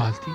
मालती,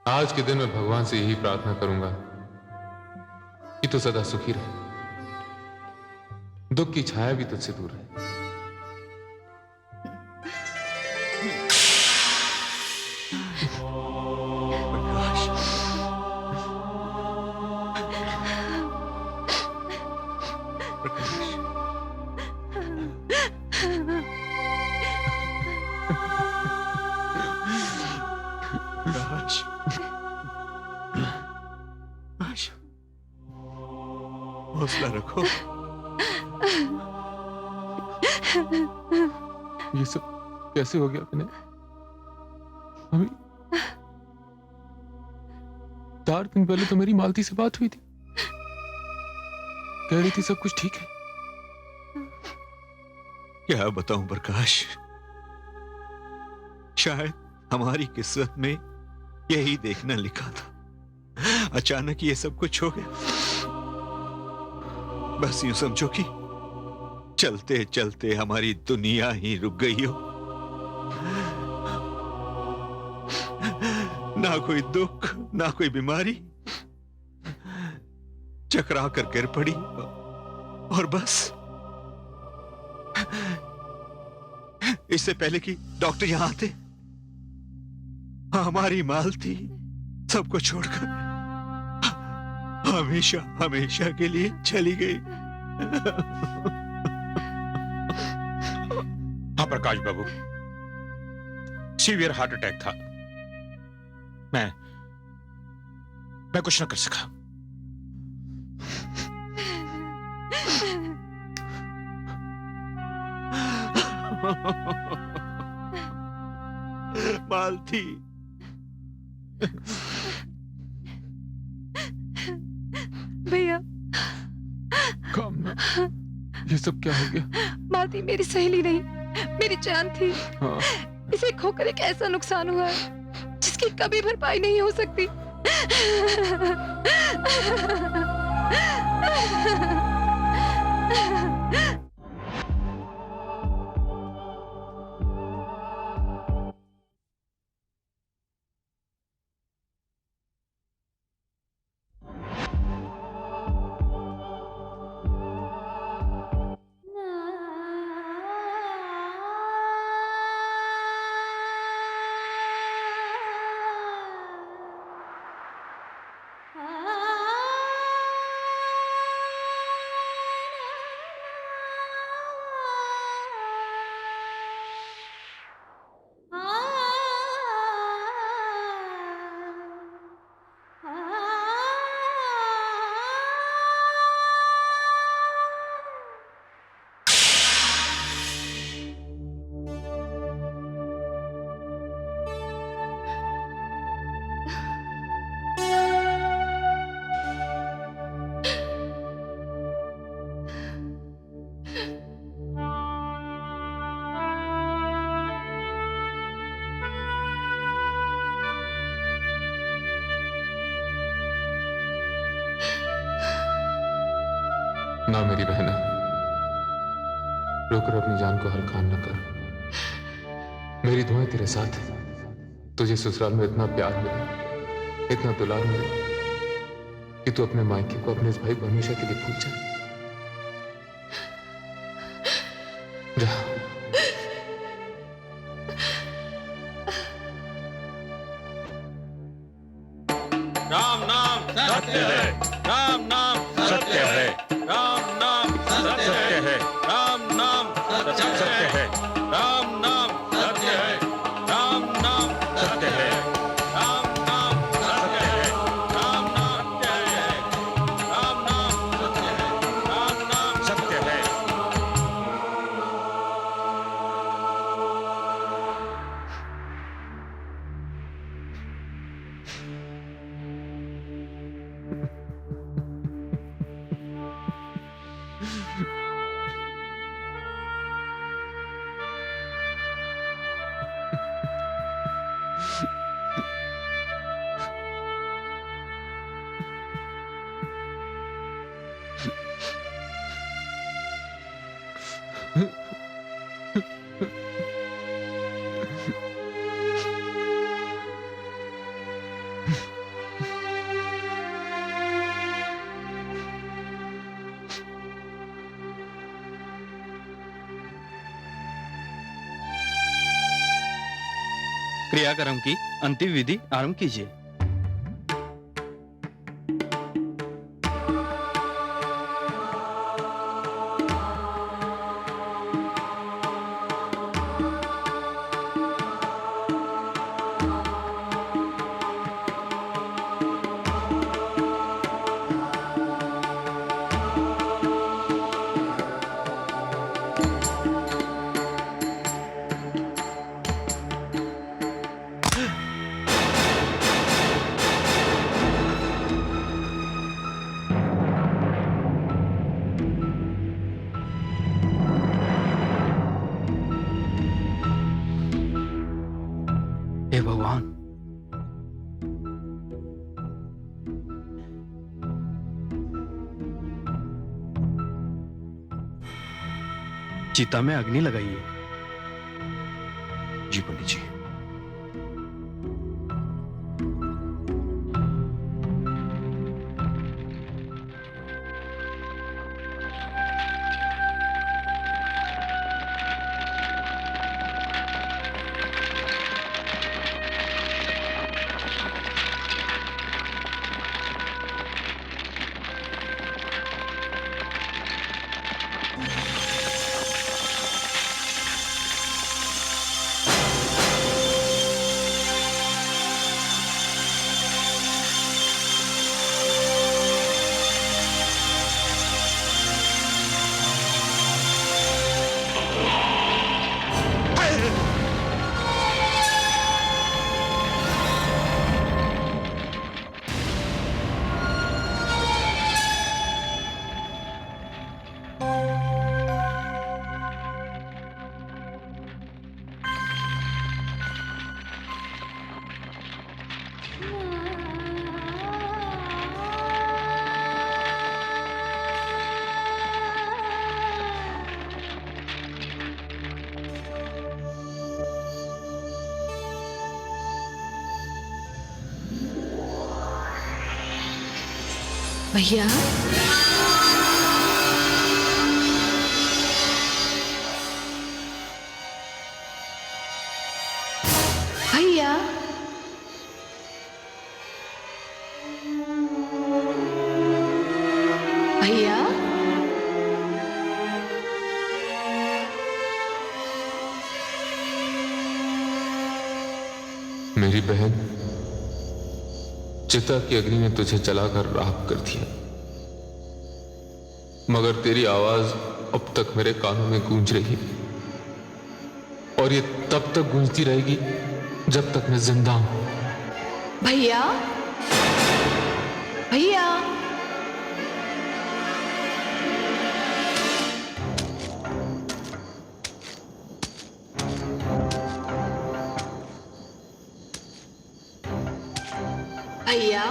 आज के दिन मैं भगवान से यही प्रार्थना करूंगा कि तू सदा सुखी रहे, दुख की छाया भी तुझसे दूर रहे। हौसला रखो। ये सब कैसे हो गया अपने? अभी 4 दिन पहले तो मेरी मालती से बात हुई थी, कह रही थी सब कुछ ठीक है। क्या बताऊं प्रकाश, शायद हमारी किस्मत में यही देखना लिखा था। अचानक ये सब कुछ हो गया। बस यूं समझो कि चलते चलते हमारी दुनिया ही रुक गई हो। ना कोई दुख, ना कोई बीमारी, चकरा कर गिर पड़ी और बस। इससे पहले कि डॉक्टर यहां आते, हमारी मालती सबको छोड़कर हमेशा हमेशा के लिए चली गई। हाँ प्रकाश बाबू, सीवियर हार्ट अटैक था। मैं कुछ ना कर सका। मालती, भैया, कामना, ये सब क्या हो गया? मालती मेरी सहेली नहीं, मेरी जान थी। हाँ। इसे खोकर एक ऐसा नुकसान हुआ है जिसकी कभी भरपाई नहीं हो सकती। ना मेरी बहना, रोकर अपनी जान को हल्का न कर। मेरी दुआएं तेरे साथ है। तुझे ससुराल में इतना प्यार मिला, इतना दुलार मिले कि तू अपने मायके को अपने इस भाई को हमेशा के लिए भूल जाए। जा। राम नाम सत्य है, राम नाम सत्य है, राम नाम सत्य है, राम नाम सत्य है, राम नाम सत्य है, राम नाम सत्य है, राम नाम सत्य है, राम नाम सत्य है, राम नाम सत्य है, राम नाम सत्य है। क्रियाक्रम की अंतिम विधि आरंभ कीजिए। हे भगवान, चिता में अग्नि लगाइए। जी पंडित जी। भैया, भैया, भैया, मेरी बहन, चिता की अग्नि ने तुझे जलाकर राख कर दिया, मगर तेरी आवाज अब तक मेरे कानों में गूंज रही है और ये तब तक गूंजती रहेगी जब तक मैं जिंदा हूं। भैया, भैया, भैया,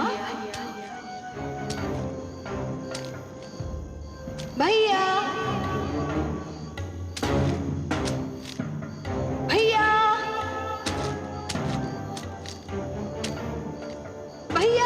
भैया, भैया, भैया,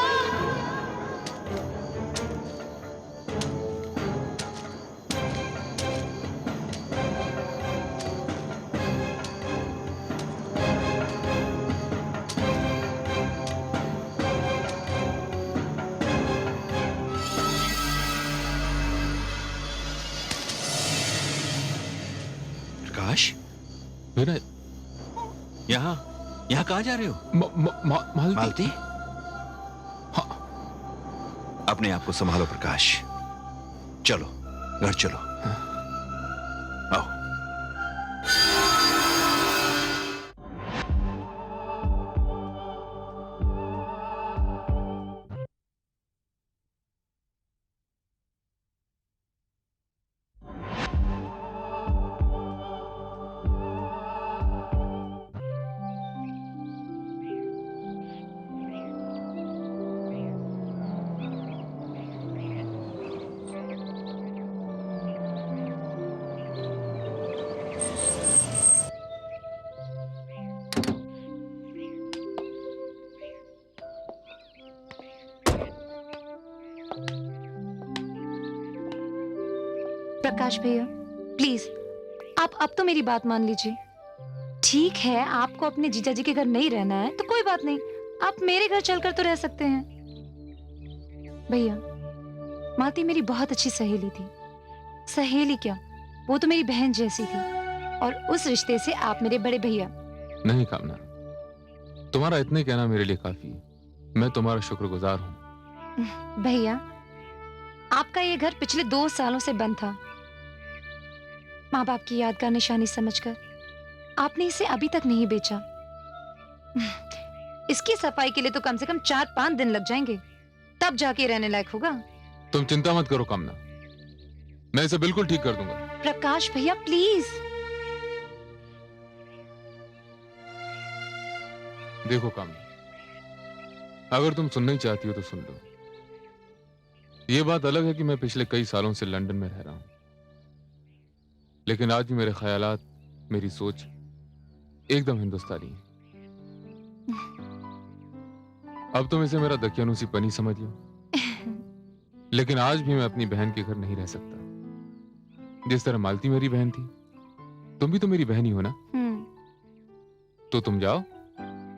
बिना यहाँ यहाँ कहाँ जा रहे हो? मालती। मालती, हाँ। अपने आप को संभालो प्रकाश। चलो घर चलो। आओ। प्रकाश भैया प्लीज आप अब तो मेरी बात मान लीजिए। ठीक है, आपको अपने जीजा जी के घर नहीं रहना है तो कोई बात नहीं, आप मेरे घर चलकर तो रह सकते हैं। भैया, मालती मेरी बहुत अच्छी सहेली थी। सहेली क्या, वो तो मेरी बहन जैसी थी, और उस रिश्ते से आप मेरे बड़े भैया। नहीं कामना, तुम्हारा इतने कहना मेरे लिए काफी है। मैं तुम्हारा शुक्रगुजार हूँ। भैया, आपका ये घर पिछले 2 सालों से बंद था। माँ बाप की यादगार निशानी समझकर आपने इसे अभी तक नहीं बेचा। इसकी सफाई के लिए तो कम से कम 4-5 दिन लग जाएंगे, तब जाके रहने लायक होगा। तुम चिंता मत करो कामना, मैं इसे बिल्कुल ठीक कर दूंगा। प्रकाश भैया प्लीज। देखो कामना, अगर तुम सुनना ही चाहती हो तो सुन लो। ये बात अलग है कि मैं पिछले कई सालों से लंदन में रह रहा हूं, लेकिन आज भी मेरे ख्यालात, मेरी सोच एकदम हिंदुस्तानी है। अब तुम इसे मेरा दकियानूसी पनी समझ लो, लेकिन आज भी मैं अपनी बहन के घर नहीं रह सकता। जिस तरह मालती मेरी बहन थी, तुम भी तो मेरी बहन ही हो ना। तो तुम जाओ,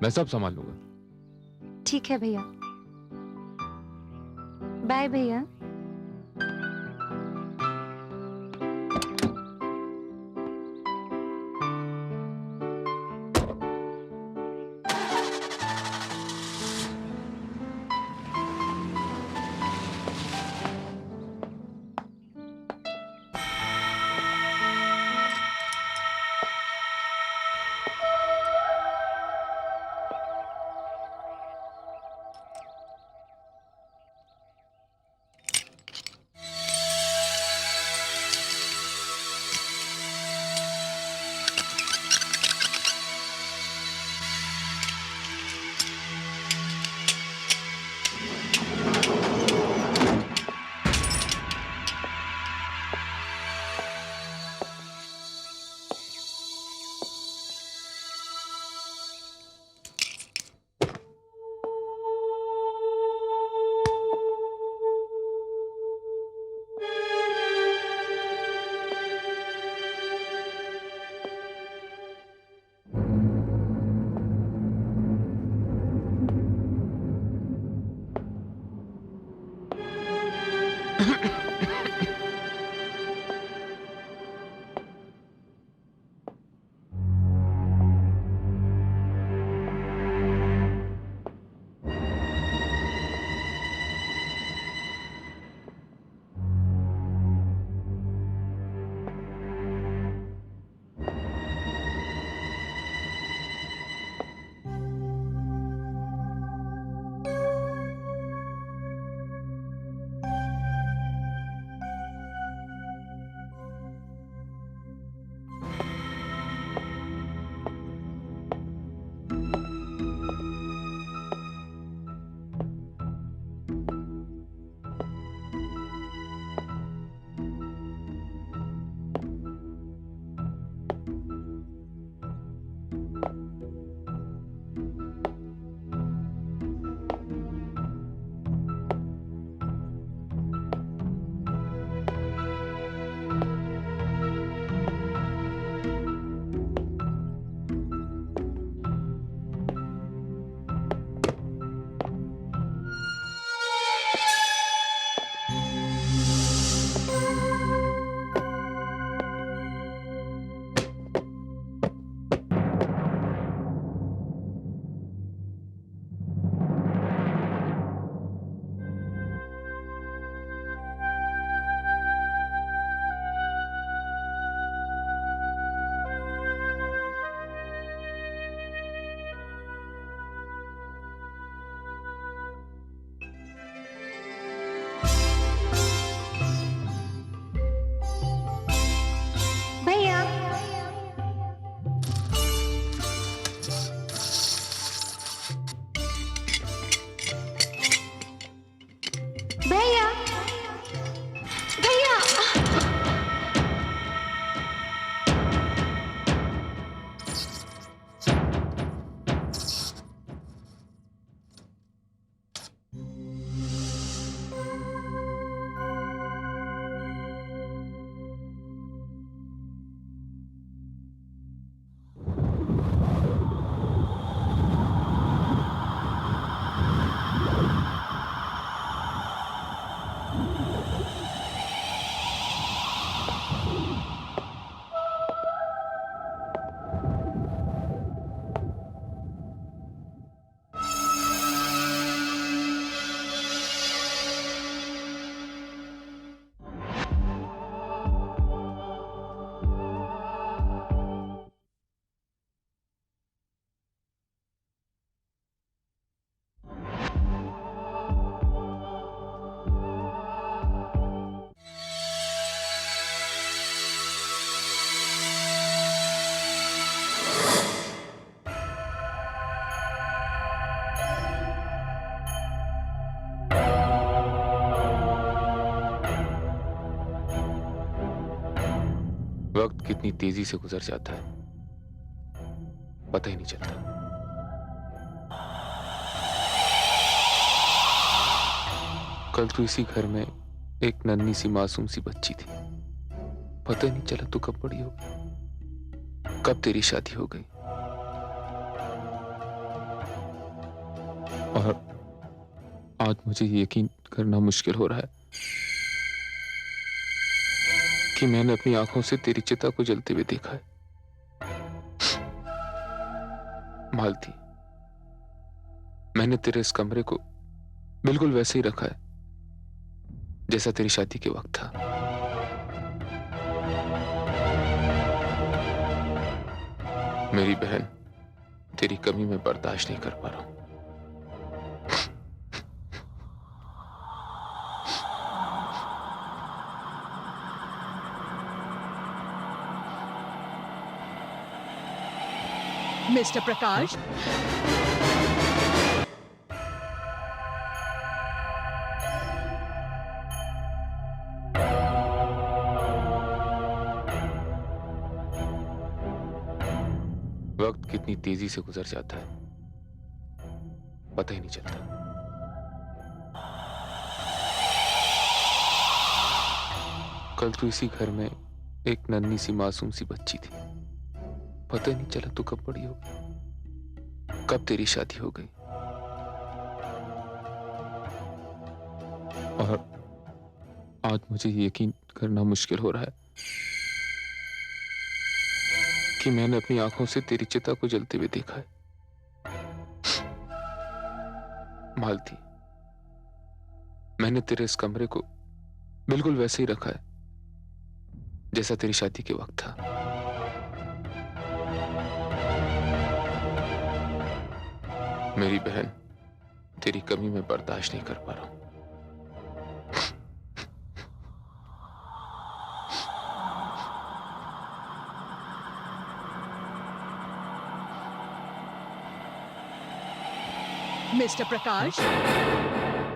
मैं सब संभाल लूंगा। ठीक है भैया, बाय भैया। कितनी तेजी से गुजर जाता है पता ही नहीं चलता। कल तो इसी घर में एक नन्ही सी मासूम सी बच्ची थी, पता ही नहीं चला तू कब बड़ी हो गई, कब तेरी शादी हो गई। और आज मुझे यकीन करना मुश्किल हो रहा है कि मैंने अपनी आंखों से तेरी चिता को जलते हुए देखा है। मालती, मैंने तेरे इस कमरे को बिल्कुल वैसे ही रखा है जैसा तेरी शादी के वक्त था। मेरी बहन, तेरी कमी मैं बर्दाश्त नहीं कर पा रहा हूं। मिस्टर प्रकाश, वक्त कितनी तेजी से गुजर जाता है पता ही नहीं चलता। कल तो इसी घर में एक नन्ही सी मासूम सी बच्ची थी, पता ही नहीं चला तू कब बड़ी हो गई, कब तेरी शादी हो गई। और आज मुझे यकीन करना मुश्किल हो रहा है कि मैंने अपनी आंखों से तेरी चिता को जलते हुए देखा है। मालती, मैंने तेरे इस कमरे को बिल्कुल वैसे ही रखा है जैसा तेरी शादी के वक्त था। मेरी बहन, तेरी कमी मैं बर्दाश्त नहीं कर पा रहा हूं। मिस्टर प्रकाश,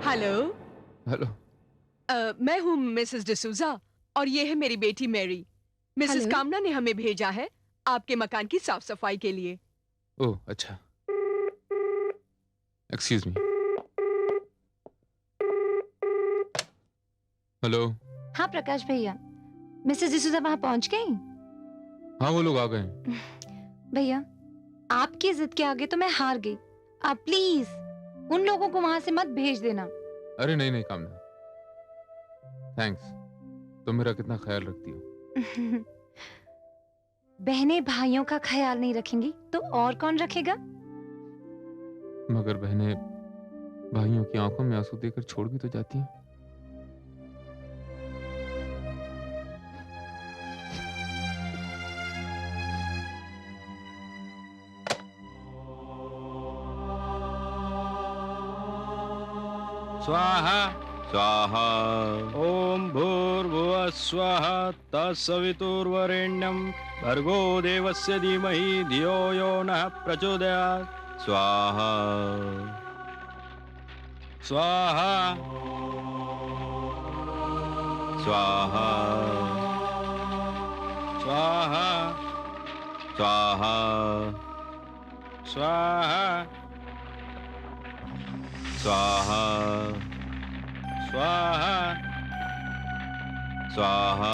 हेलो। हेलो। मैं हूँ मिसेस डिसूजा और ये है मेरी बेटी मैरी। Mrs hello. कामना ने हमें भेजा है आपके मकान की साफ सफाई के लिए। ओह अच्छा, एक्सक्यूज मी। हेलो। हाँ प्रकाश भैया, मिसेस डिसूजा वहां पहुंच गई? हाँ वो लोग आ गए हैं। भैया, आपकी जिद के आगे तो मैं हार गई। आप प्लीज उन लोगों को वहां से मत भेज देना। अरे नहीं नहीं कामना, थैंक्स, तुम मेरा कितना ख्याल रखती हो। बहनें भाइयों का ख्याल नहीं रखेंगी तो और कौन रखेगा? मगर बहनें भाइयों की आंखों में आंसू देकर छोड़ भी तो जाती हैं। स्वाहा स्वाहा ओम भूर्भुवः स्वः तत्सवितुर्वरेण्यं भर्गो देवस्य धीमहि धियो यो नः प्रचोदयात्। स्वाहा स्वाहा स्वाहा स्वाहा स्वाहा स्वाहा स्वाहा स्वाहा स्वाहा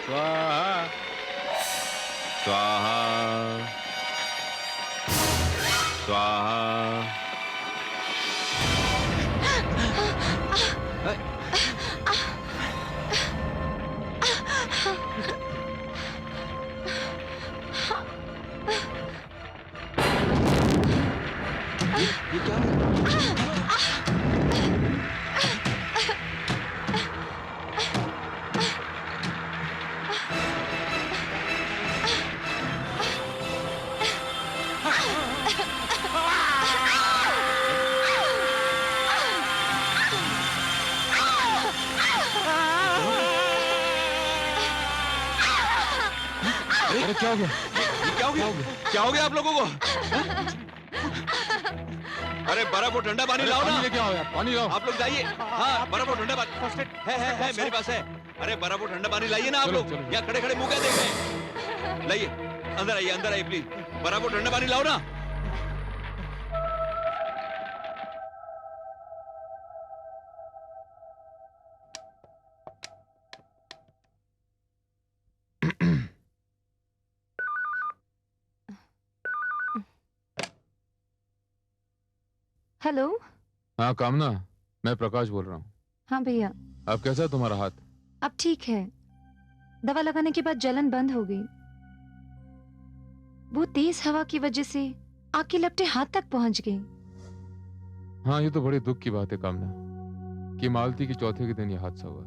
स्वाहा स्वाहा स्वाहा अरे क्या हो गया? क्या हो गया? क्या हो गया आप लोगों को? अरे बर्फ और ठंडा पानी लाओ ना। पानी लेके आओ यार, पानी लाओ। आप लोग जाइए। हाँ, बर्फ और ठंडा पानी। है मेरे पास है। अरे बर्फ और ठंडा पानी लाइए ना आप चलो, लोग। चलो। यहाँ खड़े खड़े मुंह क्या देख रहे हैं? लाइए, अंदर आइए प्लीज। बर्फ और ठंडा पानी लाओ ना। हेलो। हाँ कामना, मैं प्रकाश बोल रहा हूँ। हाँ भैया, अब कैसा है तुम्हारा हाथ? अब ठीक है। दवा लगाने के बाद जलन बंद हो गई। वो तेज हवा की वजह से आग की लपटें हाथ तक पहुंच गई। हाँ, ये तो बड़ी दुख की बात है कामना कि मालती के चौथे के दिन ये हादसा हुआ।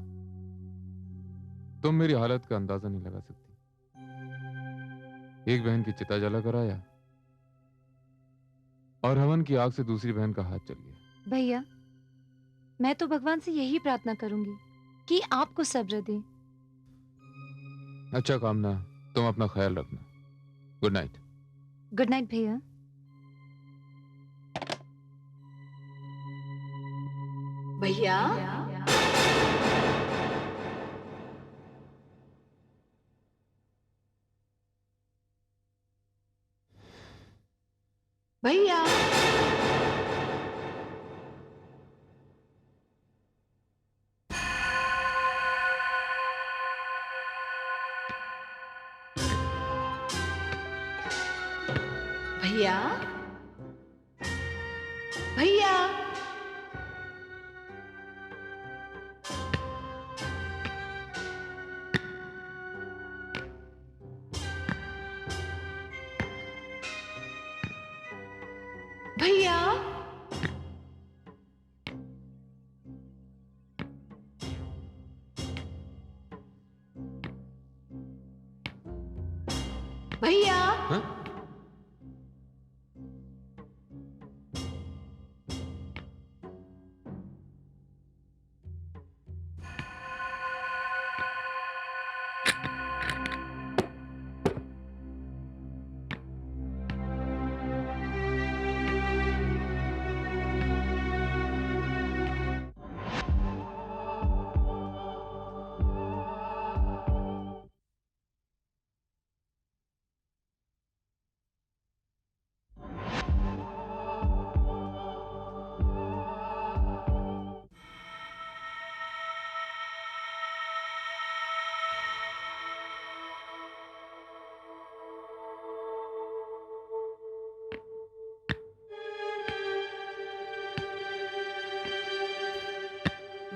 तुम मेरी हालत का अंदाजा नहीं लगा सकती। एक बहन की चिता जला कर आया और हवन की आग से दूसरी बहन का हाथ जल गया। भैया, मैं तो भगवान से यही प्रार्थना करूंगी कि आपको सब्र दे। अच्छा कामना, तुम अपना ख्याल रखना। Good night. गुड नाइट भैया। भैया, भैया, भैया, भैया, भैया, भैया, हाँ?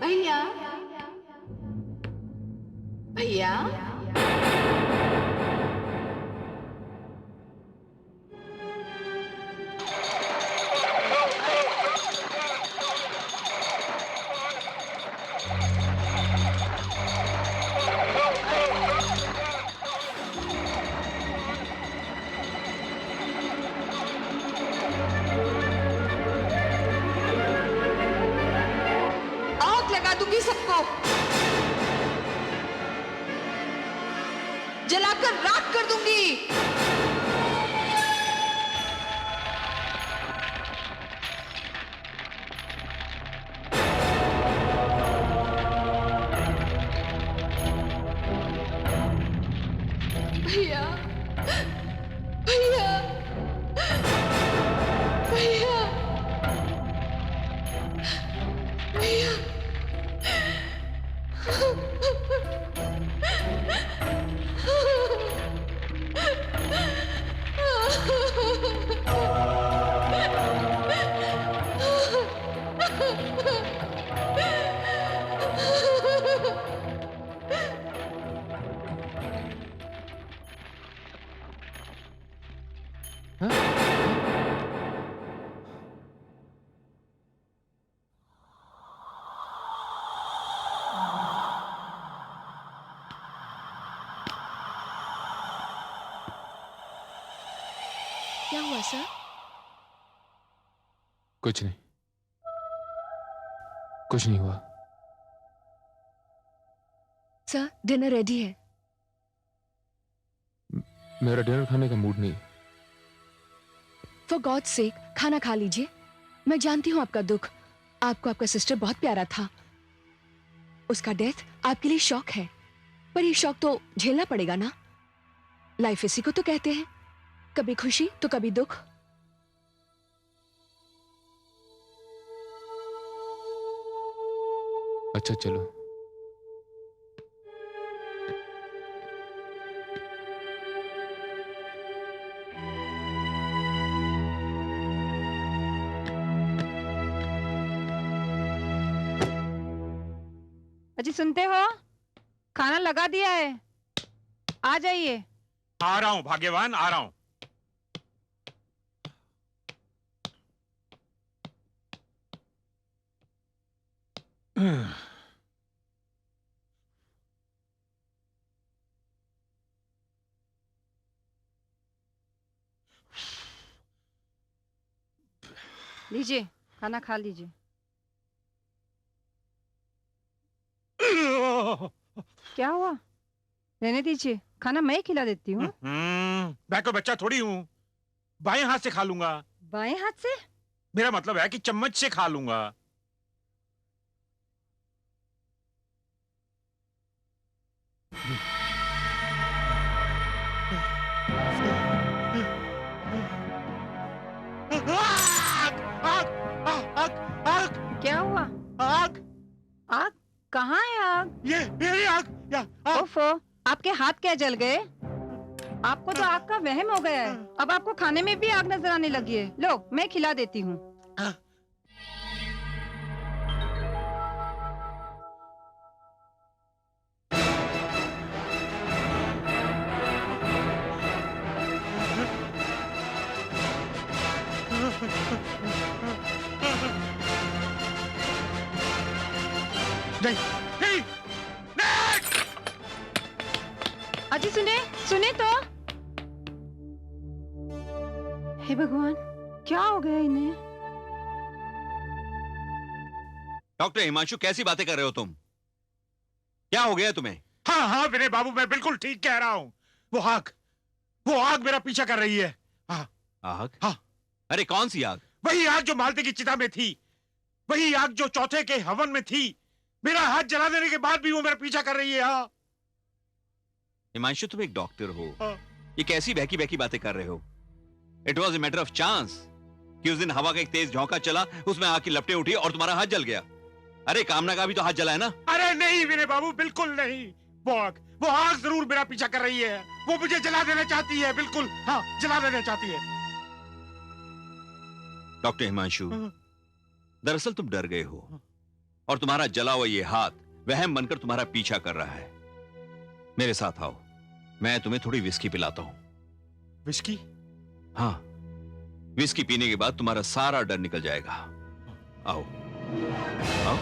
भैया, भैया, आग लगा दूंगी सबको, जलाकर राख कर दूंगी। भैया, भैया, भैया, भैया, क्या हुआ सर? कुछ नहीं, कुछ नहीं हुआ। सर, डिनर रेडी है। मेरा डिनर खाने का मूड नहीं। फॉर गॉड सेक खाना खा लीजिए। मैं जानती हूँ आपका दुख। आपको आपका सिस्टर बहुत प्यारा था। उसका डेथ आपके लिए शॉक है, पर ये शॉक तो झेलना पड़ेगा ना। लाइफ इसी को तो कहते हैं, कभी खुशी तो कभी दुख। अच्छा चलो, अजी सुनते हो? खाना लगा दिया है, आ जाइए। आ रहा हूं भाग्यवान, आ रहा हूं। लीजिए, खाना खा लीजिए। क्या हुआ? रहने दीजिए, खाना मैं ही खिला देती हूँ। मैं कोई बच्चा थोड़ी हूं, बाएं हाथ से खा लूंगा। बाएं हाथ से? मेरा मतलब है कि चम्मच से खा लूंगा। आग! आग! आग! आग! क्या हुआ? आग! आग? कहाँ है आग? ये आग! आग! ओफो, आपके हाथ क्या जल गए? आपको तो आग का वहम हो गया है। अब आपको खाने में भी आग नजर आने लगी है। लो, मैं खिला देती हूँ। नहीं! नहीं! नहीं! अजी सुने, सुने तो। हे भगवान, क्या हो गया इन्हें? डॉक्टर हिमांशु, कैसी बातें कर रहे हो तुम? क्या हो गया तुम्हें? हाँ हाँ विनय बाबू, मैं बिल्कुल ठीक कह रहा हूँ। वो आग मेरा पीछा कर रही है। हाँ। आग? हाँ। अरे कौन सी आग? वही आग जो मालती की चिता में थी, वही आग जो चौथे के हवन में थी। मेरा हाथ जला देने के बाद भी वो मेरा पीछा कर रही है। हाँ। हिमांशु, तुम एक डॉक्टर हो, हाँ। ये कैसी बहकी बहकी बातें कर रहे हो? It was a matter of chance कि उस दिन हवा का एक तेज झोंका चला, उसमें आग की लपटें उठी और तुम्हारा हाथ जल गया। अरे कामना का भी तो हाथ जला है ना? अरे नहीं विनय बाबू, बिल्कुल नहीं। वो आग जरूर मेरा पीछा कर रही है। वो मुझे जला देना चाहती है, बिल्कुल। हाँ, जला देना चाहती है। डॉक्टर हिमांशु, हाँ। दरअसल तुम डर गए हो और तुम्हारा जला हुआ ये हाथ वहम बनकर तुम्हारा पीछा कर रहा है। मेरे साथ आओ, मैं तुम्हें थोड़ी विस्की पिलाता हूं। विस्की? हाँ, विस्की पीने के बाद तुम्हारा सारा डर निकल जाएगा। आओ आओ।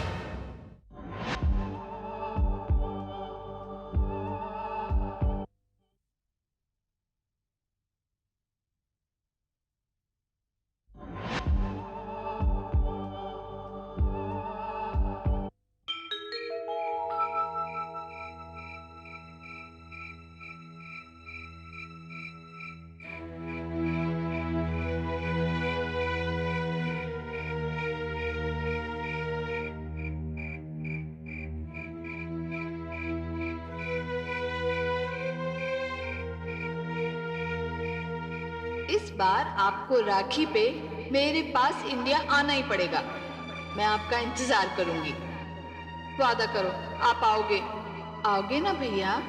इस बार आपको राखी पे मेरे पास इंडिया आना ही पड़ेगा। मैं आपका इंतजार करूंगी। वादा करो, आप आओगे? आओगे ना भैया?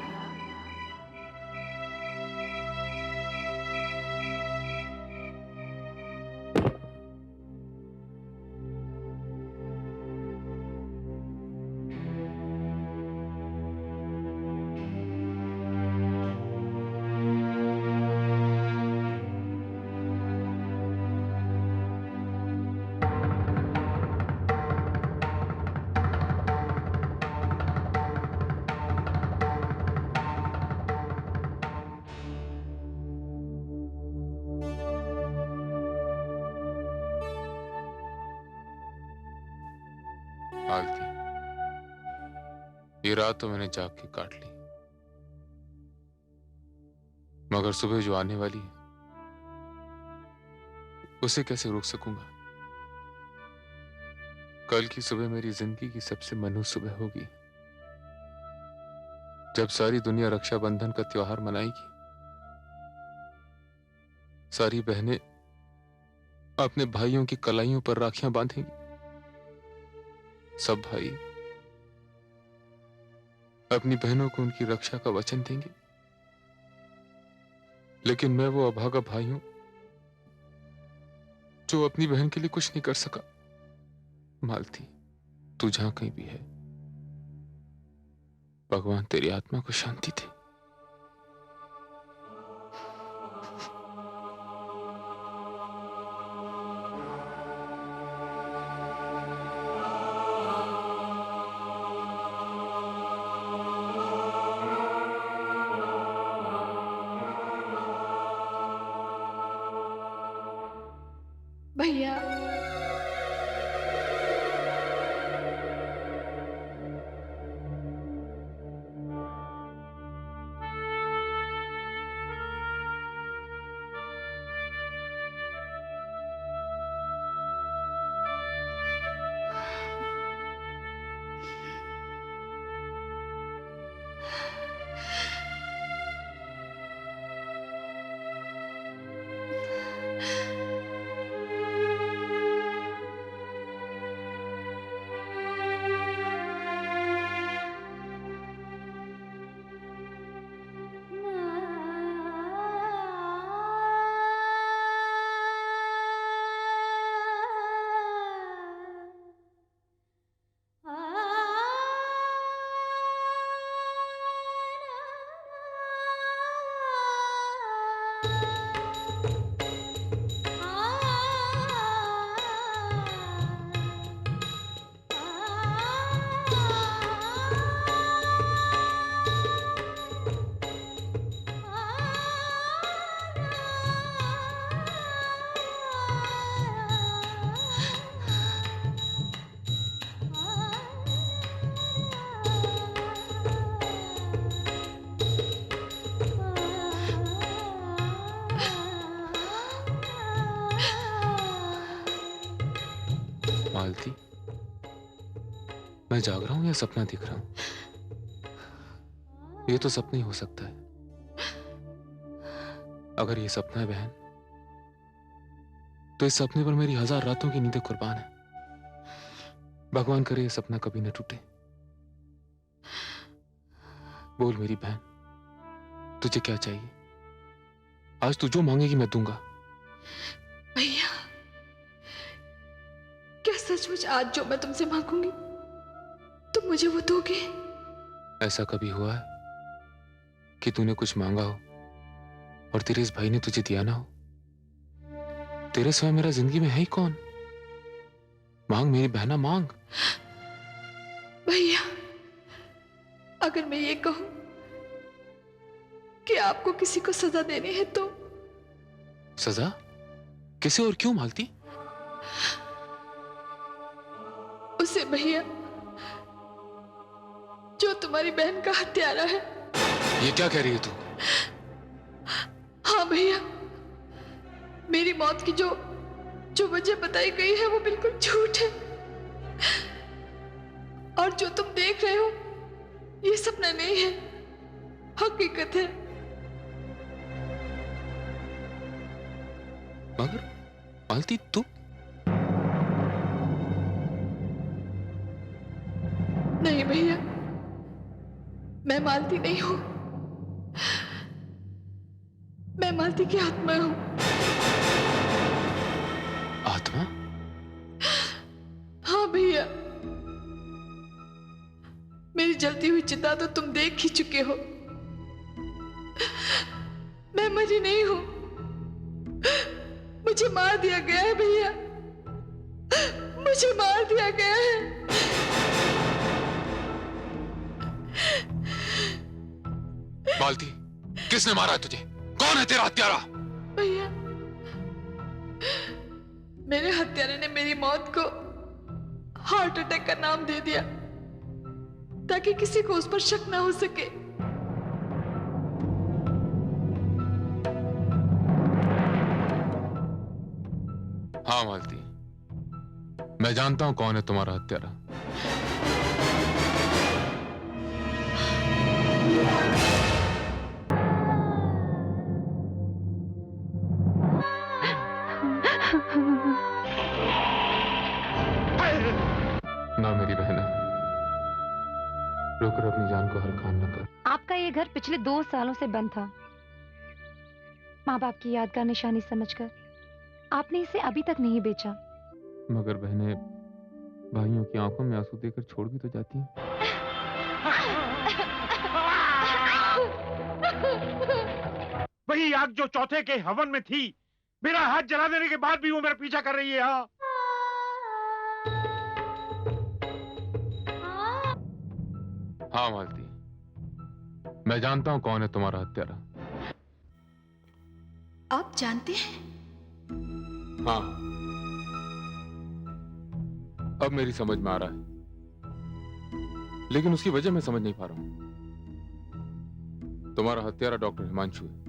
मालती, ये रात तो मैंने जाग के काट ली, मगर सुबह जो आने वाली है उसे कैसे रोक सकूंगा? कल की सुबह मेरी जिंदगी की सबसे मनहूस सुबह होगी। जब सारी दुनिया रक्षाबंधन का त्योहार मनाएगी, सारी बहनें अपने भाइयों की कलाइयों पर राखियां बांधेंगी, सब भाई अपनी बहनों को उनकी रक्षा का वचन देंगे, लेकिन मैं वो अभागा भाई हूं जो अपनी बहन के लिए कुछ नहीं कर सका। मालती, तू जहां कहीं भी है, भगवान तेरी आत्मा को शांति दे। भैया मालती, मैं जाग रहा हूं या सपना दिख रहा हूं? ये तो सपना ही हो सकता है। अगर ये सपना है बहन, तो इस सपने पर मेरी 1000 रातों की नींदें कुर्बान है। भगवान करे ये सपना कभी न टूटे। बोल मेरी बहन, तुझे क्या चाहिए? आज तू जो मांगेगी मैं दूंगा। भैया, क्या सचमुच आज जो मैं तुमसे मांगूंगी तुम मुझे वो दोगे? ऐसा कभी हुआ है कि तूने कुछ मांगा हो और तेरे इस भाई ने तुझे दिया ना हो? तेरे सिवा मेरा जिंदगी में है ही कौन? मांग मेरी बहना, मांग। भैया, अगर मैं ये कहूं कि आपको किसी को सजा देनी है तो? सजा? किसे और क्यों मालती? उसे भैया जो तुम्हारी बहन का हत्यारा है। ये क्या कह रही है तू? हाँ भैया, मेरी मौत की जो वजह बताई गई है वो बिल्कुल झूठ है, और जो तुम देख रहे हो ये सपना नहीं है, हकीकत है। मगर मालती, तू? नहीं भैया, मैं मालती नहीं हूं, मैं मालती की आत्मा हूं। आत्मा? हाँ भैया, मेरी जलती हुई चिता तो तुम देख ही चुके हो। मैं मरी नहीं हूं, मुझे मार दिया गया है भैया, मुझे मार दिया गया है। मालती, किसने मारा है तुझे? कौन है तेरा हत्यारा? भैया, मेरे हत्यारे ने मेरी मौत को हार्ट अटैक का नाम दे दिया ताकि किसी को उस पर शक ना हो सके। हाँ मालती, मैं जानता हूं कौन है तुम्हारा हत्यारा। ना मेरी बहना, रोकर अपनी जान को हरखान न कर। आपका ये घर पिछले 2 सालों से बंद था। माँ बाप की यादगार निशानी समझकर आपने इसे अभी तक नहीं बेचा। मगर बहनें भाइयों की आंखों में आंसू देकर छोड़ भी तो जाती हैं। वही आग जो चौथे के हवन में थी, मेरा हाथ जला देने के बाद भी वो मेरा पीछा कर रही है। हाँ, हाँ मालती, मैं जानता हूं कौन है तुम्हारा हत्यारा। आप जानते हैं? हाँ, अब मेरी समझ में आ रहा है, लेकिन उसकी वजह मैं समझ नहीं पा रहा हूं। तुम्हारा हत्यारा डॉक्टर हिमांशु है,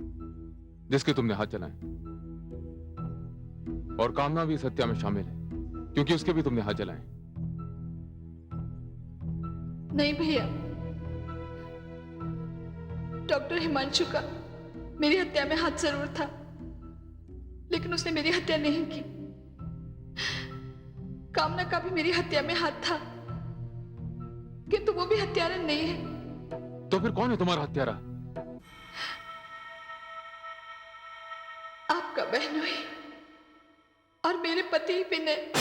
जिसके तुमने हाथ जलाए, और कामना भी इस हत्या में शामिल है, क्योंकि उसके भी तुमने हाथ जलाए। नहीं भैया, डॉक्टर हिमांशु का मेरी हत्या में हाथ जरूर था, लेकिन उसने मेरी हत्या नहीं की। कामना का भी मेरी हत्या में हाथ था, किंतु वो भी हत्यारा नहीं है। तो फिर कौन है तुम्हारा हत्यारा? आपका बहनोई और मेरे पति विनय।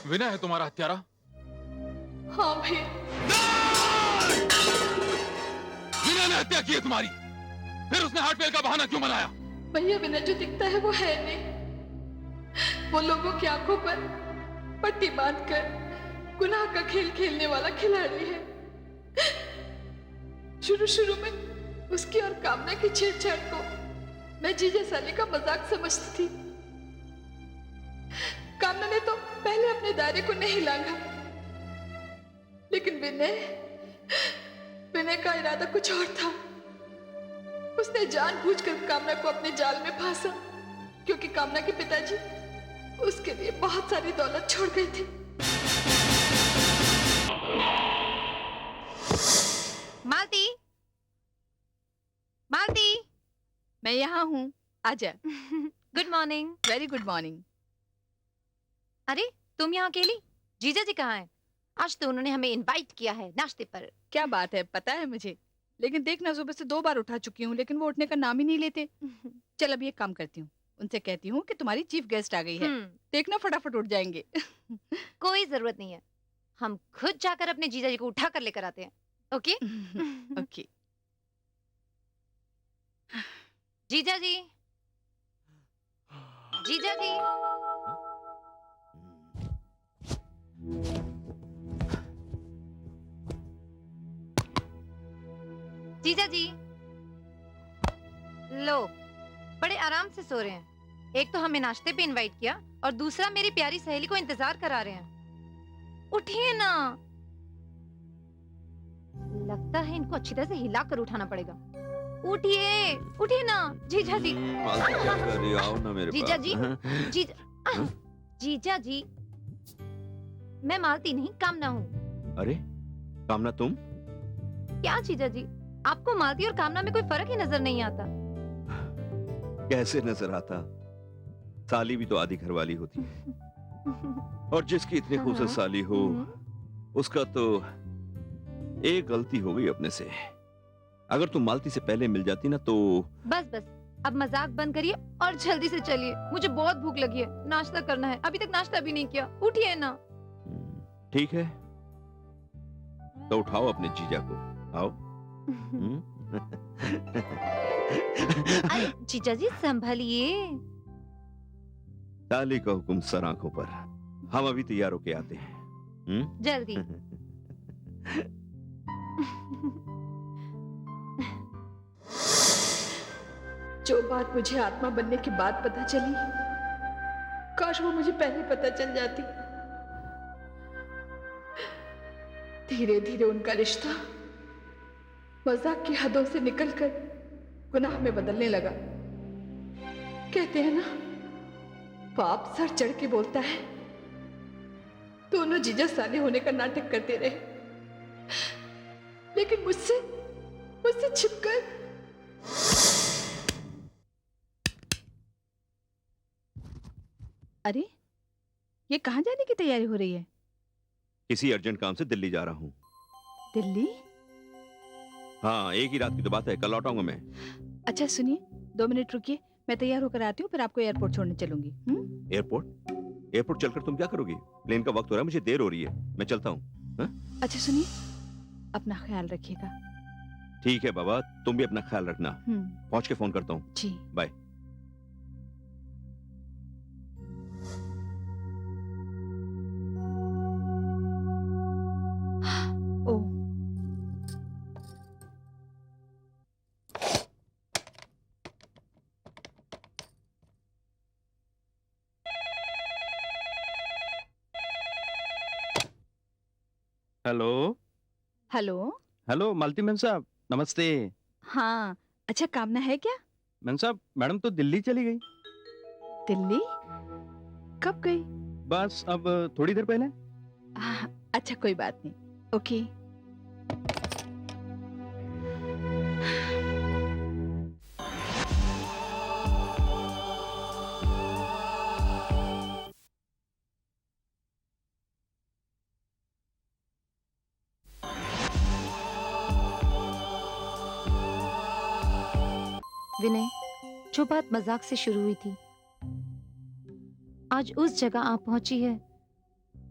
विनय है तुम्हारा हत्यारा? हाँ भैया। विनय ने हत्या की है तुम्हारी, फिर उसने हार्टफेल का बहाना क्यों बनाया? भैया विनय जो दिखता है वो है नहीं, वो लोगों की आंखों पर पट्टी बांधकर गुनाह का खेल खेलने वाला खिलाड़ी है। शुरू में उसकी और कामना की छेड़छाड़ को मैं जीजा साली का मजाक समझती थी। कामना ने तो पहले अपने दायरे को नहीं लांघा, लेकिन विनय का इरादा कुछ और था। उसने जानबूझकर कामना को अपने जाल में फांसा, क्योंकि कामना के पिताजी उसके लिए बहुत सारी दौलत छोड़ गए थे। मालती, मालती, मैं यहाँ हूँ, आजा। Good morning. Very good morning. अरे तुम यहाँ अकेली? जीजा जी कहाँ हैं? आज तो उन्होंने हमें इनवाइट किया है नाश्ते पर। क्या बात है, पता है मुझे, लेकिन देखना सुबह से 2 बार उठा चुकी हूँ, लेकिन वो उठने का नाम ही नहीं लेते। चल अब ये काम करती हूँ, उनसे कहती हूँ कि तुम्हारी चीफ गेस्ट आ गई है, देखना फटाफट उठ जाएंगे। कोई जरूरत नहीं है, हम खुद जाकर अपने जीजा जी को उठा कर लेकर आते हैं। ओके? ओके। जीजा जी, जीजा जी, जीजा जी, लो, बड़े आराम से सो रहे हैं। एक तो हमें नाश्ते पे इनवाइट किया और दूसरा मेरी प्यारी सहेली को इंतजार करा रहे हैं। उठिए ना। लगता है इनको अच्छी तरह से हिलाकर उठाना पड़ेगा। उठिए, उठिए ना जीजा जी। मालती क्या कर रही हो? आओ ना मेरे जीजा पास। जी, जीजा जी, मैं मालती नहीं कामना हूँ। अरे कामना तुम? क्या जीजा जी, आपको मालती और कामना में कोई फर्क ही नजर नहीं आता? कैसे नजर आता? साली भी तो आधी घरवाली होती है, और जिसकी इतनी खूबसूरत साली हो, उसका तो एक गलती हो गई अपने से। अगर तुम मालती से पहले मिल जाती ना तो। बस बस, अब मजाक बंद करिए और जल्दी से चलिए, मुझे बहुत भूख लगी है, नाश्ता करना है। अभी तक नाश्ता भी नहीं किया, उठिए ना। ठीक है, तो उठाओ अपने जीजा को, आओ। अरे जीजा जी संभलिए। साली का हुक्म सर आंखों पर। हम अभी तैयार होके आते हैं। जल्दी। जो बात मुझे आत्मा बनने के बाद पता चली, काश वो मुझे पहले पता चल जाती। धीरे धीरे उनका रिश्ता मजाक की हदों से निकलकर गुनाह में बदलने लगा। कहते हैं ना, पाप सर चढ़ के बोलता है। दोनों जीजा साले होने का नाटक करते रहे, लेकिन मुझसे छिपकर अरे ये कहाँ जाने की तैयारी हो रही है? किसी अर्जेंट काम से दिल्ली जा रहा हूँ। दिल्ली? हाँ, एक ही रात की तो बात है, कल लौट आऊंगा मैं। अच्छा सुनिए, 2 मिनट रुकिए, मैं तैयार होकर आती हूँ, फिर आपको एयरपोर्ट छोड़ने चलूंगी। एयरपोर्ट? एयरपोर्ट चलकर तुम क्या करोगी? प्लेन का वक्त हो रहा है, मुझे देर हो रही है, मैं चलता हूँ। अच्छा सुनिए, अपना ख्याल रखिएगा। ठीक है बाबा, तुम भी अपना ख्याल रखना। हम्म। पहुंच के फोन करता हूँ। जी। बाय। ओ, हेलो। हेलो। हेलो मालती मैम साहब, नमस्ते। हाँ, अच्छा कामना है क्या? मैम साहब, मैडम तो दिल्ली चली गई। दिल्ली? कब गई? बस अब थोड़ी देर पहले। अच्छा कोई बात नहीं। ओके। विनय, जो बात मजाक से शुरू हुई थी आज उस जगह आप पहुंची है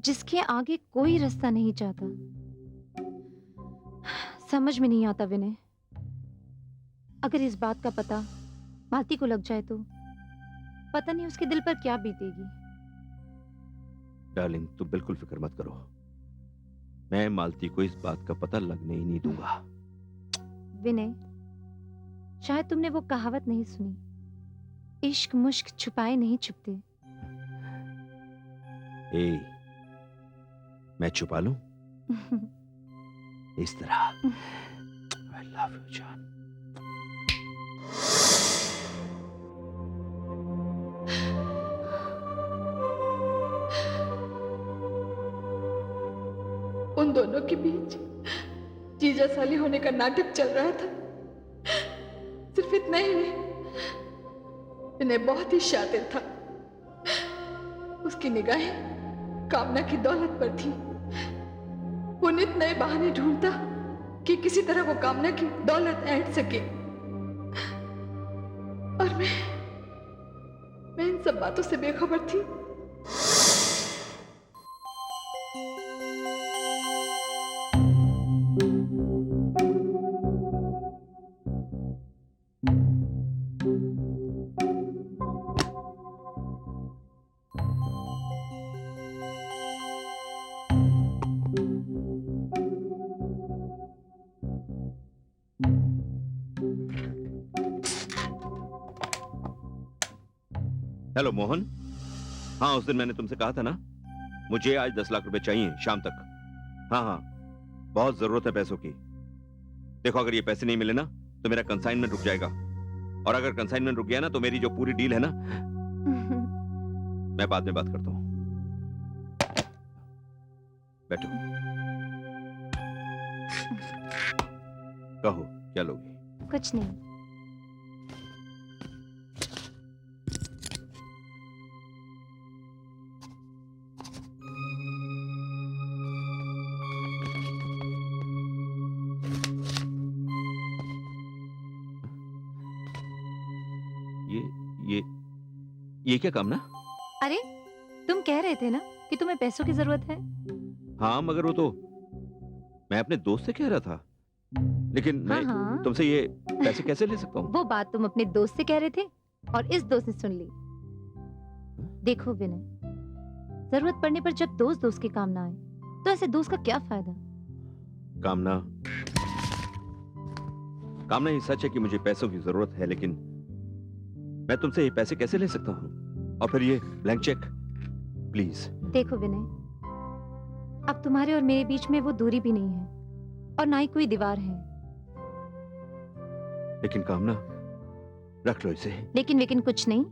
जिसके आगे कोई रास्ता नहीं जाता। समझ में नहीं आता विनय, अगर इस बात का पता मालती को लग जाए तो पता नहीं उसके दिल पर क्या बीतेगी। डार्लिंग, तुम बिल्कुल फिक्र मत करो, मैं मालती को इस बात का पता लगने ही नहीं दूंगा। विनय, शायद तुमने वो कहावत नहीं सुनी, इश्क मुश्क छुपाए नहीं छुपते। ए, मैं छुपा लूं इस तरह? I love you, जान। उन दोनों के बीच जीजा साली होने का नाटक चल रहा था। सिर्फ इतना ही नहीं, विनय बहुत ही शातिर था। उसकी निगाहें कामना की दौलत पर थी। वो नित नए बहाने ढूंढता कि किसी तरह वो कामना की दौलत ऐंठ सके। और मैं इन सब बातों से बेखबर थी। हेलो मोहन। हाँ, उस दिन मैंने तुमसे कहा था ना, मुझे आज 10 लाख रुपए चाहिए शाम तक। हाँ हाँ, बहुत जरूरत है पैसों की। देखो, अगर ये पैसे नहीं मिले ना तो मेरा कंसाइनमेंट रुक जाएगा, और अगर कंसाइनमेंट रुक गया ना तो मेरी जो पूरी डील है ना, मैं बाद में बात करता हूँ। बैठो। कहो क्या लोगे? कुछ नहीं। ये क्या काम ना? अरे, तुम कह रहे थे ना कि तुम्हें पैसों की जरूरत है। हाँ, मगर वो तो मैं अपने दोस्त से कह रहा था, लेकिन मैं हाँ। तुमसे ये पैसे कैसे ले सकता हूँ? वो बात तुम अपने दोस्त से कह रहे थे और इस दोस्त ने सुन ली। देखो विनय, जरूरत पड़ने पर जब दोस्त दोस्त के काम ना आए तो ऐसे दोस्त का क्या फायदा। कामना, कामना, ये सच है कि मुझे पैसों की जरूरत है, लेकिन मैं तुमसे ये पैसे कैसे ले सकता हूँ? और फिर ये ब्लैंक चेक, प्लीज। देखो विनय, अब तुम्हारे और मेरे बीच में वो दूरी भी नहीं है और ना ही कोई दीवार है। लेकिन कामना, रख लो इसे। लेकिन कुछ नहीं।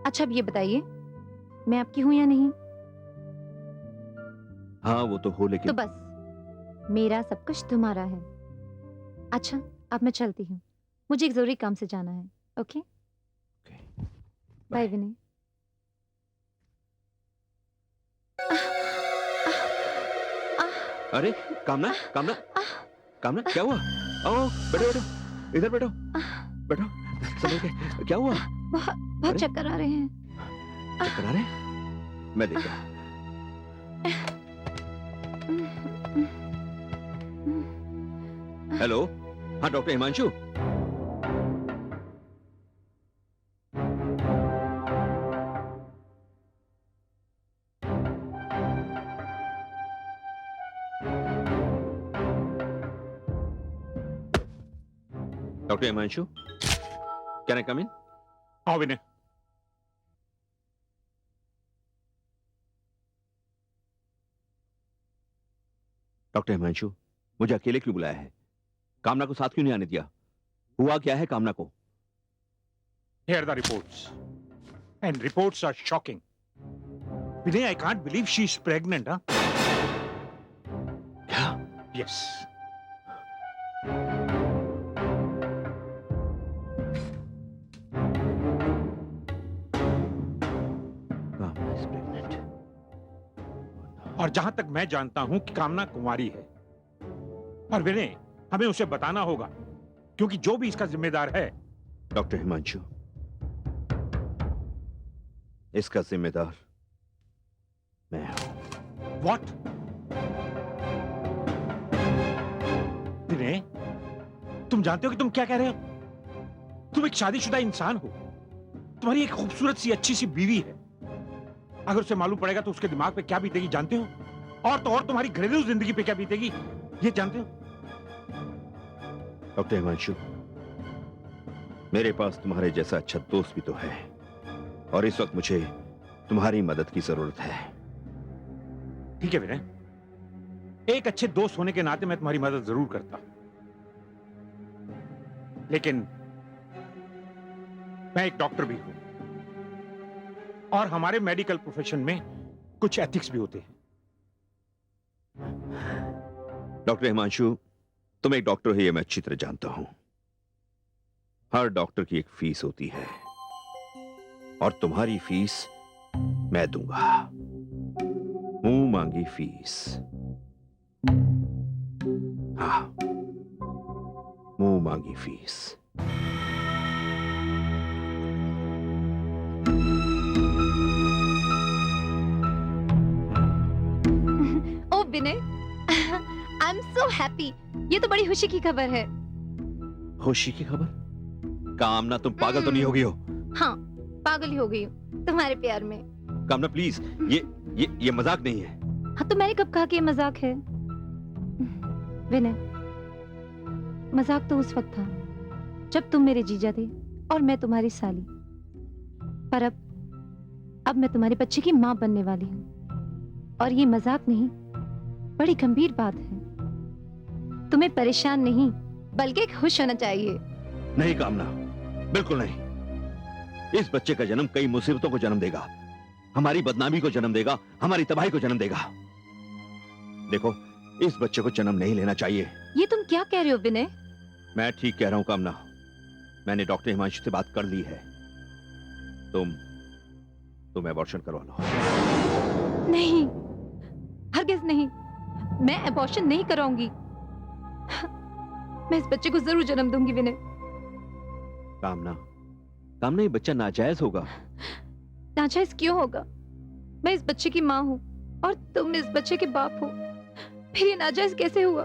अच्छा अब ये बताइए, मैं आपकी हूं या नहीं? हाँ, वो तो हो, तो लेकिन बस मेरा सब कुछ तुम्हारा है। अच्छा, अब मैं चलती हूँ, मुझे एक जरूरी काम से जाना है। ओके, बाय विनय। अरे कामना, कामना, कामना, क्या हुआ? ओ, बैठो बैठो, इधर बैठो, बैठो। समझ गए क्या हुआ? बहुत अरे? चक्कर आ रहे हैं। चक्कर आ रहे हैं? मैं देखता हूं। हेलो, हाँ doctor Himanshu. Doctor Himanshu, can I come in? आओ विनय। डॉक्टर हिमांशु, मुझे अकेले क्यों बुलाया है? कामना को साथ क्यों नहीं आने दिया? हुआ क्या है कामना को? Here are the reports. And reports are shocking. Vinay, I can't believe she's pregnant, huh? क्या? Yes. कामना is pregnant. और जहां तक मैं जानता हूं कि कामना कुंवारी है। और विनय, हमें उसे बताना होगा, क्योंकि जो भी इसका जिम्मेदार है। डॉक्टर हिमांशु, इसका जिम्मेदार मैं हूं। What? विनय, तुम जानते हो कि तुम क्या कह रहे हो? तुम एक शादीशुदा इंसान हो। तुम्हारी एक खूबसूरत सी अच्छी सी बीवी है। अगर उसे मालूम पड़ेगा तो उसके दिमाग पे क्या बीतेगी जानते हो? और तो और तुम्हारी घरेलू जिंदगी पे क्या बीतेगी ये जानते हो? डॉक्टर हिमांशु, मेरे पास तुम्हारे जैसा अच्छा दोस्त भी तो है, और इस वक्त मुझे तुम्हारी मदद की जरूरत है। ठीक है विनय, एक अच्छे दोस्त होने के नाते मैं तुम्हारी मदद जरूर करता, लेकिन मैं एक डॉक्टर भी हूं, और हमारे मेडिकल प्रोफेशन में कुछ एथिक्स भी होते हैं। डॉक्टर हिमांशु, तुम एक डॉक्टर हो ये मैं अच्छी तरह जानता हूं। हर डॉक्टर की एक फीस होती है, और तुम्हारी फीस मैं दूंगा। मुंह मांगी फीस। हाँ, मुंह मांगी fees. Oh Vinay, I am so happy. ये तो बड़ी खुशी की खबर है। खुशी की खबर? कामना, तुम पागल तो नहीं हो गई हो? हाँ, पागल ही हो गई हूँ तुम्हारे प्यार में। कामना प्लीज, ये मजाक नहीं है। हाँ, तो मैंने कब कहा कि ये मजाक है? विनय, मजाक तो उस वक्त था जब तुम मेरे जीजा थे और मैं तुम्हारी साली। पर अब मैं तुम्हारे बच्चे की माँ बनने वाली हूँ, और ये मजाक नहीं, बड़ी गंभीर बात है। तुम्हें परेशान नहीं बल्कि खुश होना चाहिए। नहीं कामना, बिल्कुल नहीं। इस बच्चे का जन्म कई मुसीबतों को जन्म देगा, हमारी बदनामी को जन्म देगा, हमारी तबाही को जन्म देगा। देखो, इस बच्चे को जन्म नहीं लेना चाहिए। ये तुम क्या कह रहे हो विनय? मैं ठीक कह रहा हूं कामना। मैंने डॉक्टर हिमांशु से बात कर ली है। तुम एबॉर्शन करवा लो। नहीं, हरगिज नहीं, मैं एबॉर्शन नहीं कराऊंगी। मैं इस बच्चे को जरूर जन्म दूंगी विनय। कामना, कामना, ये बच्चा नाजायज होगा। नाजायज क्यों होगा? मैं इस बच्चे की माँ हूँ और तुम इस बच्चे के बाप हो, फिर ये नाजायज कैसे हुआ?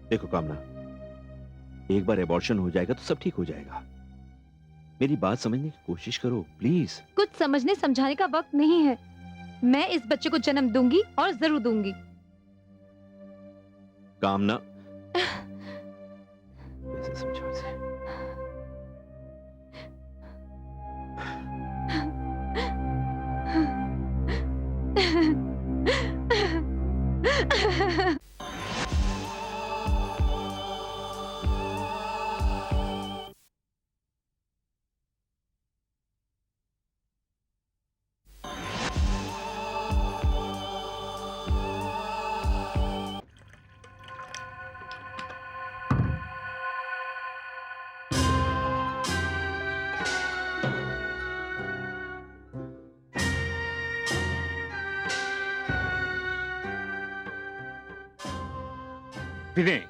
देखो कामना, एक बार एबॉर्शन हो जाएगा तो सब ठीक हो जाएगा। मेरी बात समझने की कोशिश करो प्लीज। कुछ समझने समझाने का वक्त नहीं है। मैं इस बच्चे को जन्म दूंगी और जरूर दूंगी। कामना, कैसे समझाऊं इसे? विनय,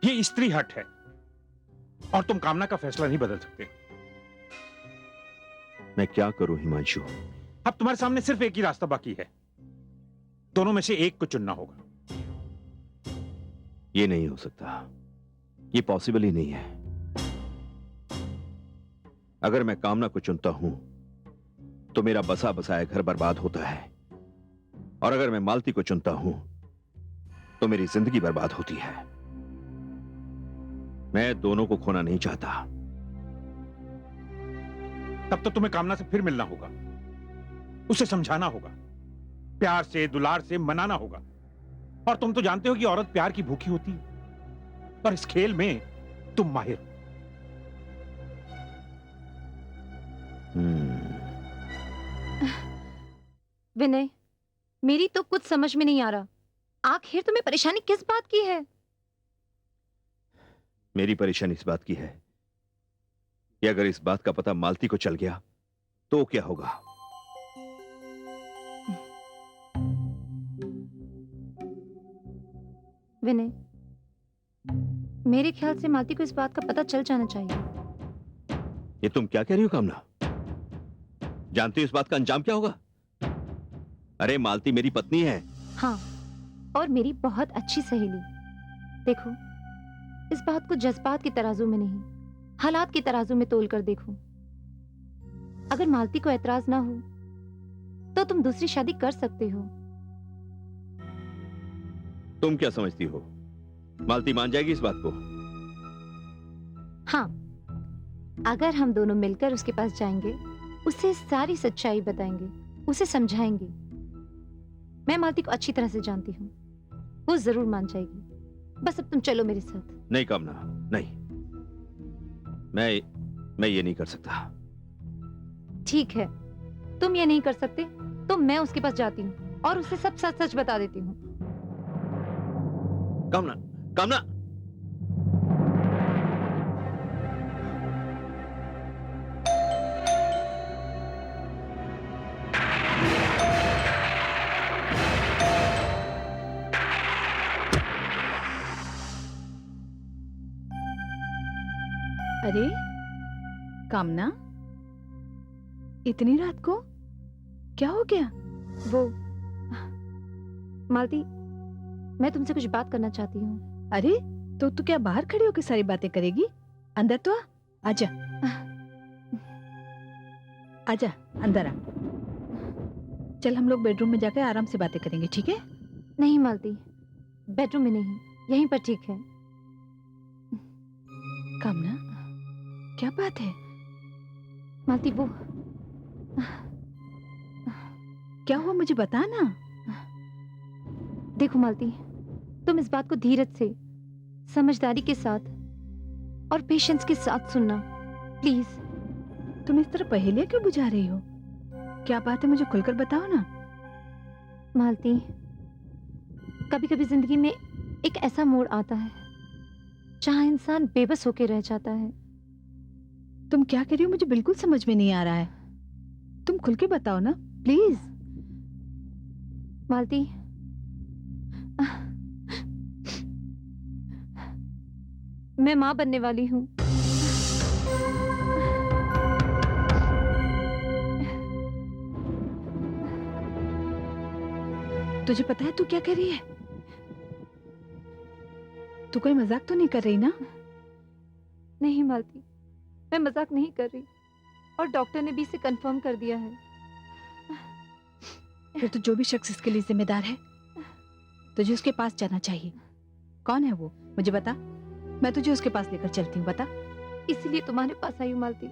ये स्त्री हट है और तुम कामना का फैसला नहीं बदल सकते। मैं क्या करूं हिमांशु? अब तुम्हारे सामने सिर्फ एक ही रास्ता बाकी है, दोनों में से एक को चुनना होगा। ये नहीं हो सकता, ये पॉसिबल ही नहीं है। अगर मैं कामना को चुनता हूं तो मेरा बसा बसाया घर बर्बाद होता है, और अगर मैं मालती को चुनता हूं तो मेरी जिंदगी बर्बाद होती है। मैं दोनों को खोना नहीं चाहता। तब तो तुम्हें कामना से फिर मिलना होगा, उसे समझाना होगा, प्यार से दुलार से मनाना होगा। और तुम तो जानते हो कि औरत प्यार की भूखी होती है, और इस खेल में तुम माहिर हो। विनय, मेरी तो कुछ समझ में नहीं आ रहा, आखिर तुम्हें परेशानी किस बात की है? मेरी परेशानी इस बात की है कि अगर इस बात का पता मालती को चल गया तो क्या होगा? विनय, मेरे ख्याल से मालती को इस बात का पता चल जाना चाहिए। ये तुम क्या कह रही हो कामना? जानती हो इस बात का अंजाम क्या होगा? अरे मालती मेरी पत्नी है। हाँ, और मेरी बहुत अच्छी सहेली। देखो, इस बात को जज्बात के तराजू में नहीं, हालात के तराजू में तोल कर देखो। अगर मालती को एतराज ना हो तो तुम दूसरी शादी कर सकते हो। तुम क्या समझती हो, मालती मान जाएगी इस बात को? हाँ, अगर हम दोनों मिलकर उसके पास जाएंगे, उसे सारी सच्चाई बताएंगे, उसे समझाएंगे। मैं मालती को अच्छी तरह से जानती हूँ, वो जरूर मान जाएगी। बस अब तुम चलो मेरे साथ। नहीं कामना, नहीं, मैं ये नहीं कर सकता। ठीक है, तुम ये नहीं कर सकते तो मैं उसके पास जाती हूँ और उसे सब सच सच बता देती हूँ। कामना, कामना, अरे कामना, इतनी रात को क्या हो गया? वो मालती, मैं तुमसे कुछ बात करना चाहती हूँ। अरे तो तू क्या बाहर खड़ी होकर सारी बातें करेगी? अंदर तो आ, आजा आजा, अंदर आ। चल हम लोग बेडरूम में जाकर आराम से बातें करेंगे, ठीक है? नहीं मालती, बेडरूम में नहीं, यहीं पर ठीक है। कामना, क्या बात है? मालती, वो क्या हुआ, मुझे बता ना। देखो मालती, तुम इस बात को धीरज से, समझदारी के साथ और पेशेंस के साथ सुनना, प्लीज। तुम इस तरह पहेलियां क्यों बुझा रही हो? क्या बात है, मुझे खुलकर बताओ ना। मालती, कभी कभी जिंदगी में एक ऐसा मोड़ आता है जहां इंसान बेबस होकर रह जाता है। तुम क्या कह रही हो, मुझे बिल्कुल समझ में नहीं आ रहा है। तुम खुल के बताओ ना प्लीज। मालती, मैं मां बनने वाली हूं। तुझे पता है तू क्या कर रही है? तू कोई मजाक तो नहीं कर रही ना? नहीं मालती, मैं मजाक नहीं कर रही, और डॉक्टर ने भी इसे कंफर्म कर दिया है। फिर तो जो भी शख्स इसके लिए जिम्मेदार है, तुझे उसके पास जाना चाहिए। कौन है वो, मुझे बता, मैं तुझे उसके पास लेकर चलती हूँ। बता। इसीलिए तुम्हारे पास आई हूँ मालती।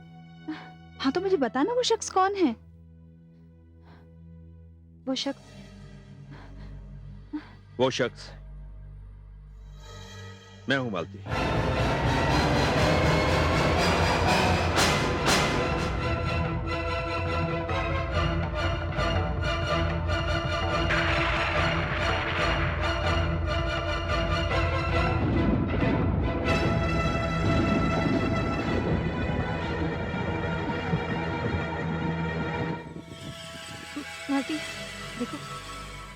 हाँ तो मुझे बता ना, वो शख्स कौन है? वो शख्स मैं हूं मालती। मालती, देखो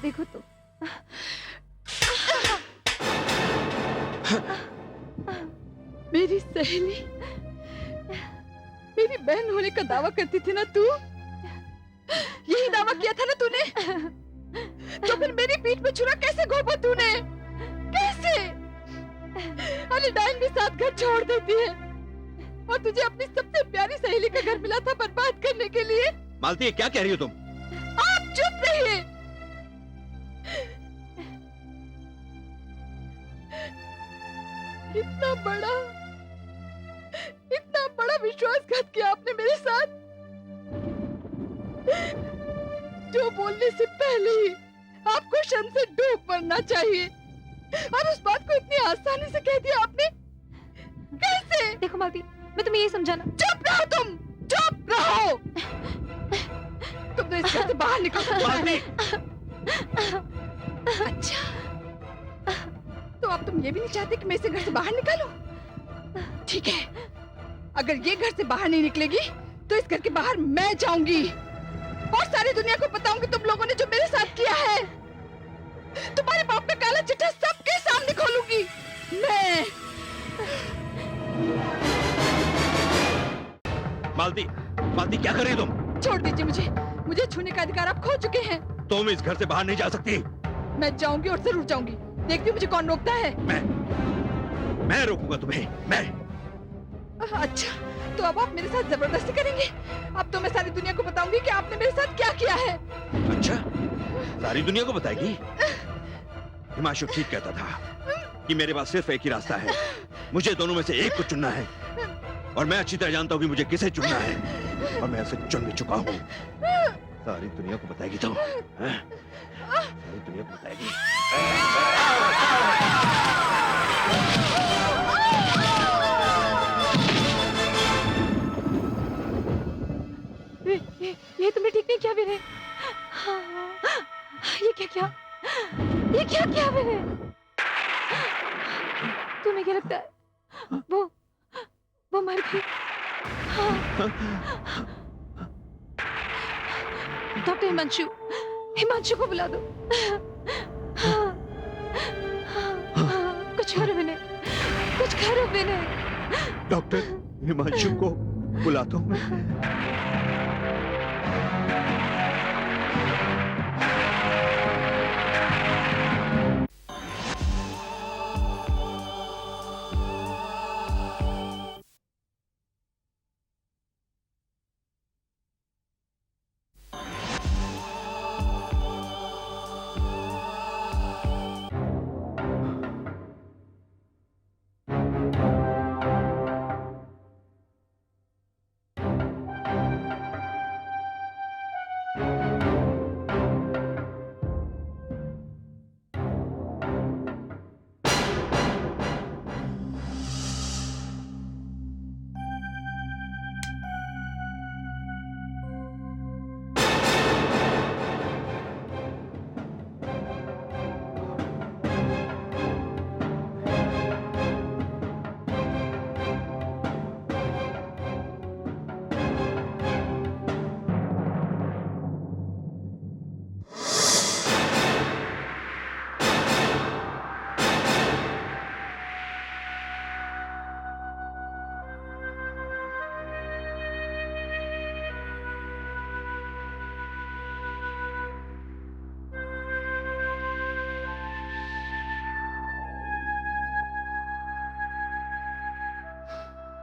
देखो तो। मेरी सहेली, मेरी बहन होने का दावा करती थी ना तू? यही दावा किया था ना तूने? तो फिर मेरी पीठ पे छुरा कैसे घोंपा तूने? कैसे? अरे डाइन भी साथ घर छोड़ देती है और तुझे अपनी सबसे प्यारी सहेली का घर मिला था बर्बाद करने के लिए। मालती, क्या कह रही हो तुम? आप चुप रहिए। इतना बड़ा विश्वासघात किया आपने मेरे साथ, जो बोलने से पहले ही आपको शर्म से डूब मरना चाहिए, और उस बात को इतनी आसानी से कह दिया आपने। कैसे? देखो मालती, मैं तुम्हें यही समझाना। चुप रहो तुम, चुप रहो। तुम तो इस घर से बाहर निकलो। मालती! अच्छा, तो अब तुम ये भी नहीं चाहते कि मैं इसे घर से बाहर निकालूं? ठीक है, अगर ये घर से बाहर नहीं निकलेगी तो इस घर के बाहर मैं जाऊंगी और सारी दुनिया को बताऊंगी तुम लोगों ने जो मेरे साथ किया है। तुम्हारे बाप का काला चिट्ठा सबके सामने खोलूंगी मैं। मालती, मालती क्या कर रही हो तुम? छोड़ दीजिए मुझे, मुझे छूने का अधिकार आप खो चुके हैं। तुम इस घर से बाहर नहीं जा सकती। मैं जाऊंगी और जरूर जाऊंगी, देखती हूँ मुझे कौन रोकता है। मैं रोकूंगा तुम्हें, मैं। अच्छा, तो अब आप मेरे साथ जबरदस्ती करेंगे? अब तो मैं सारी दुनिया को बताऊंगी कि आपने मेरे साथ क्या किया है। अच्छा, सारी दुनिया को बताएगी? हिमांशु ठीक कहता था कि मेरे पास सिर्फ एक ही रास्ता है, मुझे दोनों में से एक को चुनना है, और मैं अच्छी तरह जानता हूँ कि मुझे किसे चुनना है, और मैं उसे चुन भी चुका हूँ। सारी दुनिया को बताएगी तो? सारी दुनिया को बताएगी? ये तुमने ठीक नहीं किया विनय। ये क्या किया विनय? तुम्हें क्या लगता है वो मर गई? डॉक्टर हिमांशु को बुला दो। कुछ करो विनय, कुछ करो विनय। डॉक्टर हिमांशु को बुलाता हूँ मैं।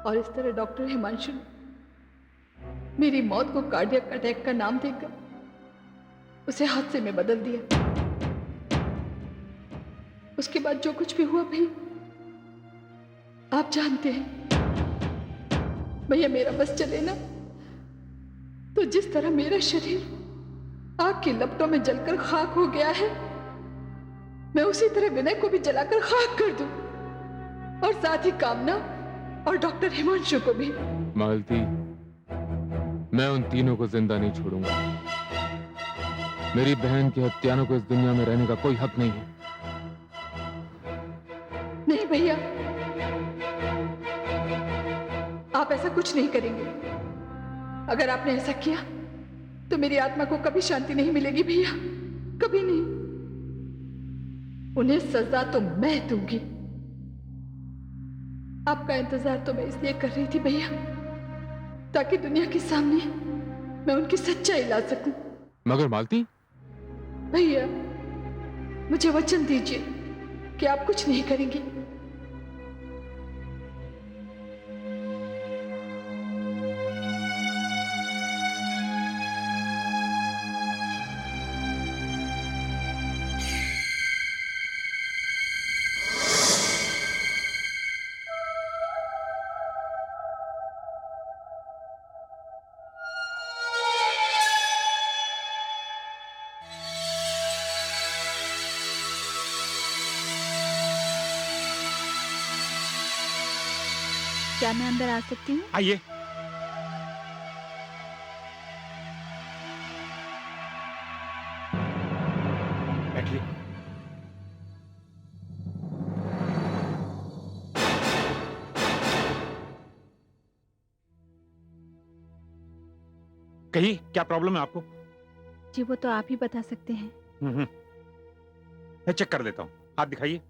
और इस तरह डॉक्टर हिमांशु ने मेरी मौत को कार्डियक अटैक का नाम देकर उसे हादसे में बदल दिया। उसके बाद जो कुछ भी हुआ भाई आप जानते हैं। भैया मेरा बस चले ना तो जिस तरह मेरा शरीर आग की लपटों में जलकर खाक हो गया है, मैं उसी तरह विनय को भी जलाकर खाक कर दूं, और साथ ही कामना और डॉक्टर हिमांशु को भी। मालती, मैं उन तीनों को जिंदा नहीं छोड़ूंगा। मेरी बहन के हत्यारों को इस दुनिया में रहने का कोई हक नहीं है। नहीं भैया, आप ऐसा कुछ नहीं करेंगे। अगर आपने ऐसा किया तो मेरी आत्मा को कभी शांति नहीं मिलेगी भैया, कभी नहीं। उन्हें सजा तो मैं दूंगी, आपका इंतजार तो मैं इसलिए कर रही थी भैया, ताकि दुनिया के सामने मैं उनकी सच्चाई ला सकूं। मगर मालती, भैया मुझे वचन दीजिए कि आप कुछ नहीं करेंगे। क्या मैं अंदर आ सकती हूँ? आइए। बैठिए। कहिए, क्या प्रॉब्लम है आपको? जी वो तो आप ही बता सकते हैं। मैं चेक कर लेता हूँ, हाथ दिखाइए।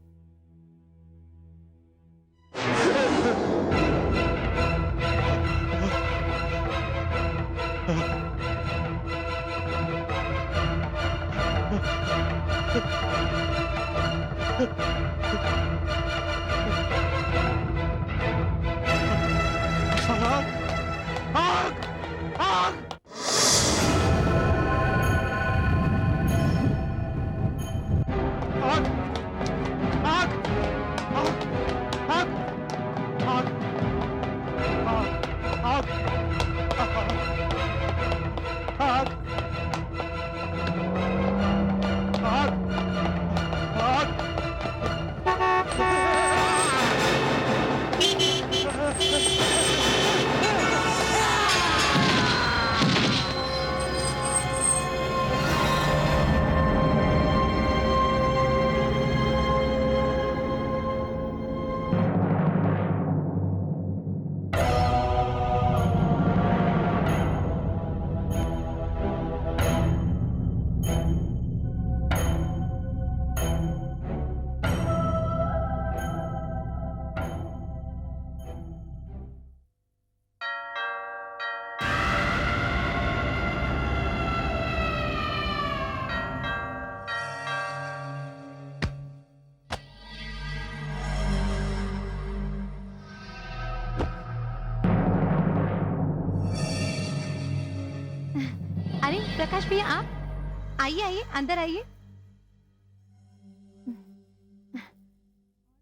अरे प्रकाश भैया, आप आइए आइए, अंदर आइए।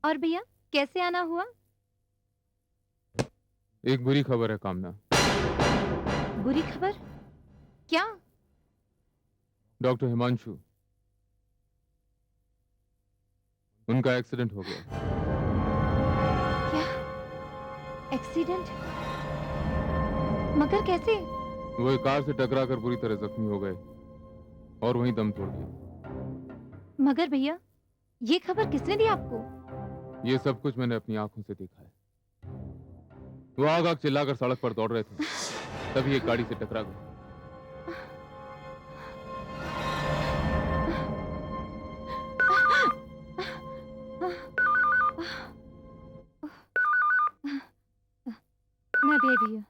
और भैया कैसे आना हुआ? एक बुरी खबर है कामना। बुरी खबर? क्या? डॉक्टर हिमांशु, उनका एक्सीडेंट हो गया। क्या एक्सीडेंट? मगर कैसे? वो एक कार से टकराकर बुरी तरह जख्मी हो गए और वहीं दम तोड़ दिया। मगर भैया ये खबर किसने दी आपको? ये सब कुछ मैंने अपनी आंखों से देखा है। वो आग आग चिल्लाकर सड़क पर दौड़ रहे थे, तभी एक गाड़ी से टकरा गए। मैं भी आई भैया।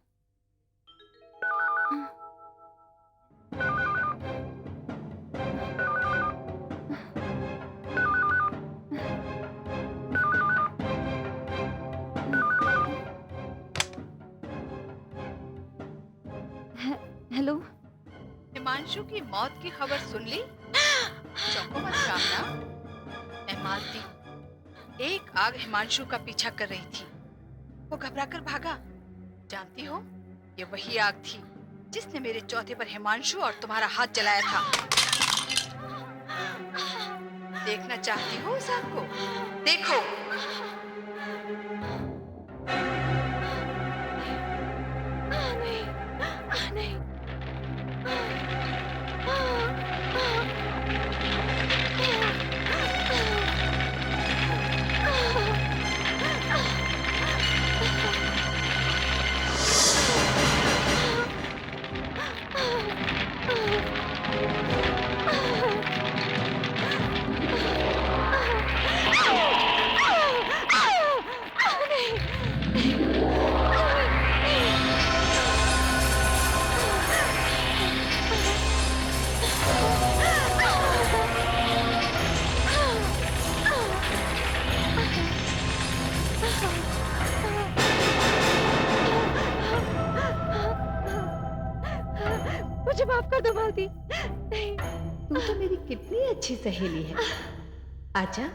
हेलो। हिमांशु की मौत की खबर सुन ली? चौंको मत कामना। मैं मालती एक आग हिमांशु का पीछा कर रही थी। वो घबराकर भागा। जानती हो, ये वही आग थी जिसने मेरे चौथे पर हिमांशु और तुम्हारा हाथ जलाया था। देखना चाहती हो उस आग को? देखो। मुझे माफ कर दो मालती। नहीं, तू तो मेरी कितनी अच्छी सहेली है। आजा,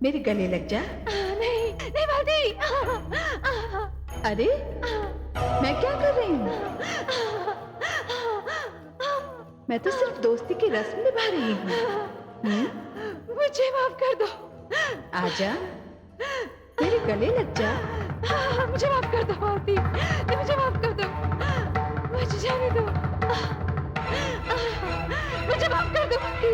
मेरे गले लग जा। नहीं, नहीं मालती। अरे, मैं क्या कर रही हूँ? मैं तो सिर्फ दोस्ती की रस्म निभा रही हूँ। मुझे माफ कर दो। आजा, मेरे गले लग जा। मुझे माफ कर दो मालती। मुझे माफ कर दो। मुझे जाने दो। मुझे माफ कर दो मालती।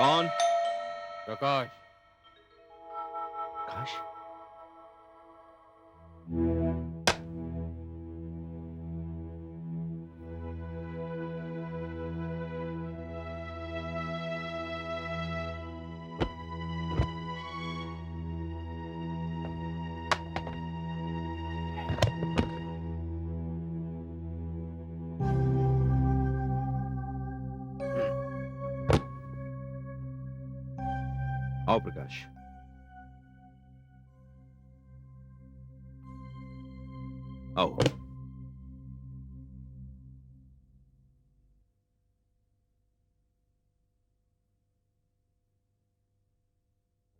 कौन? प्रकाश। काश। आओ प्रकाश। आओ।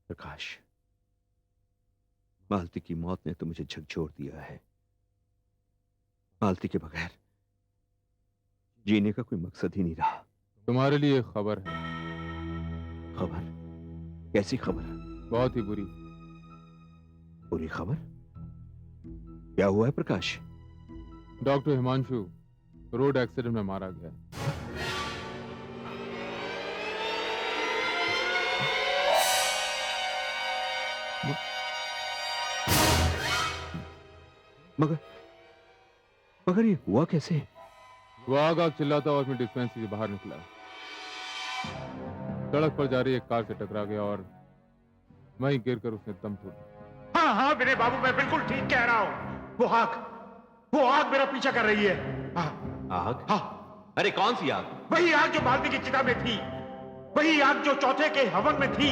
प्रकाश, मालती की मौत ने तो मुझे झकझोर दिया है। मालती के बगैर जीने का कोई मकसद ही नहीं रहा। तुम्हारे लिए एक खबर है। खबर? कैसी खबर? बहुत ही बुरी। बुरी खबर? क्या हुआ है प्रकाश? डॉक्टर हिमांशु रोड एक्सीडेंट में मारा गया। मगर मगर ये हुआ कैसे? वो आग चिल्लाता और अपनी डिस्पेंसरी से बाहर निकला। सड़क पर जा रही एक कार से टकरा गया और वहीं गिरकर उसने दम तोड़ दिया। हाँ हाँ मेरे बाबू, मैं बिल्कुल ठीक कह रहा हूँ। वो आग मेरा पीछा कर रही है। हाँ। आग? हाँ। अरे कौन सी आग? वही आग जो मालती की चिता में थी, वही आग जो चौथे के हवन में थी।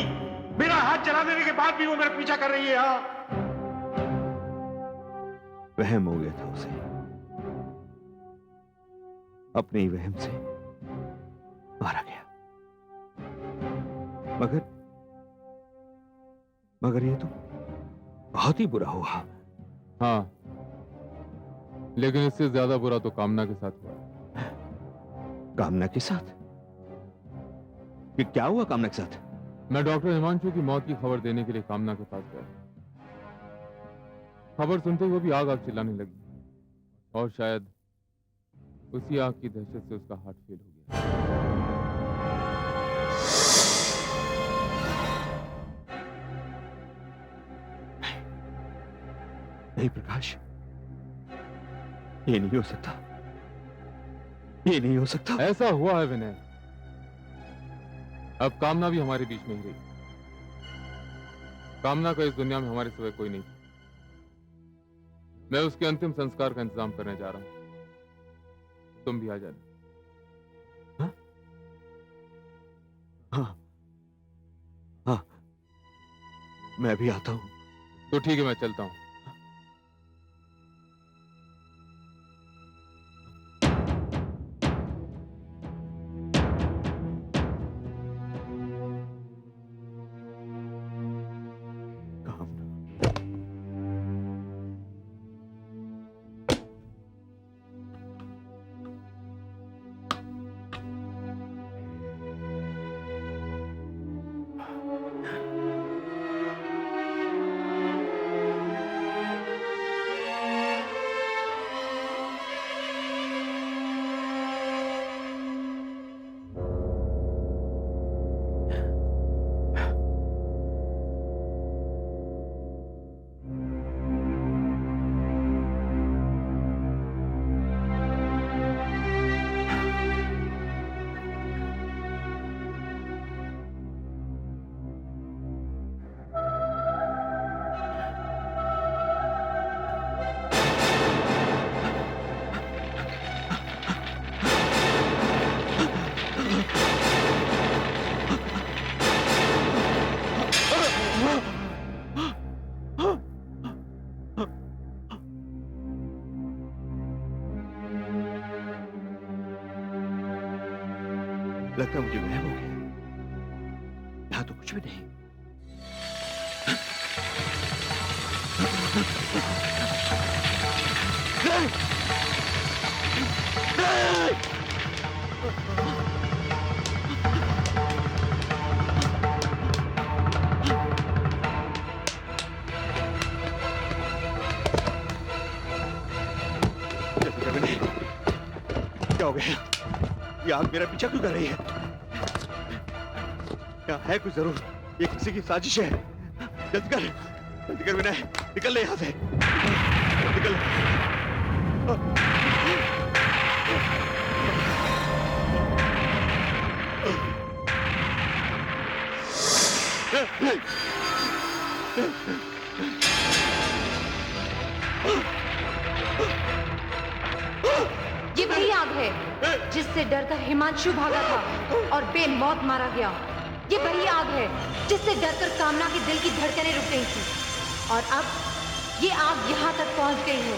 मेरा हाथ जला देने के बाद भी वो मेरा पीछा कर रही है। हाँ। वहम हो गया था उसे, अपने ही वहम से मारा गया। मगर ये तो बहुत ही बुरा हुआ। हाँ, लेकिन इससे ज्यादा बुरा तो कामना के साथ हुआ। कामना के साथ? कि क्या हुआ कामना के साथ? मैं डॉक्टर हिमांशु की मौत की खबर देने के लिए कामना के पास गया। खबर सुनते हुए भी आग चिल्लाने लगी और शायद उसी आग की दहशत से उसका हार्ट फेल हो गया। नहीं प्रकाश, ये नहीं हो सकता। ये नहीं हो सकता। ऐसा हुआ है विनय। अब कामना भी हमारे बीच नहीं रही। कामना का इस दुनिया में हमारे सिवाय कोई नहीं। मैं उसके अंतिम संस्कार का इंतजाम करने जा रहा हूं। तुम भी आ जाना। हाँ? हाँ हाँ, मैं भी आता हूं। तो ठीक है, मैं चलता हूं। लगता मुझे वहम हो गया। यहाँ तो कुछ भी नहीं। नहीं! नहीं! क्या हो गया? ये आग मेरा पीछा क्यों कर रही है? क्या है कुछ जरूर? ये किसी की साजिश है। जल्दी कर विनय, निकल ले यहाँ से। निकल। ये वही आग है जिससे डरकर हिमांशु भागा था और बेमौत मारा गया। ये वही आग है जिससे डरकर कामना के दिल की धड़कनें रुक गई थी और अब ये आग यहाँ तक पहुँच गई है।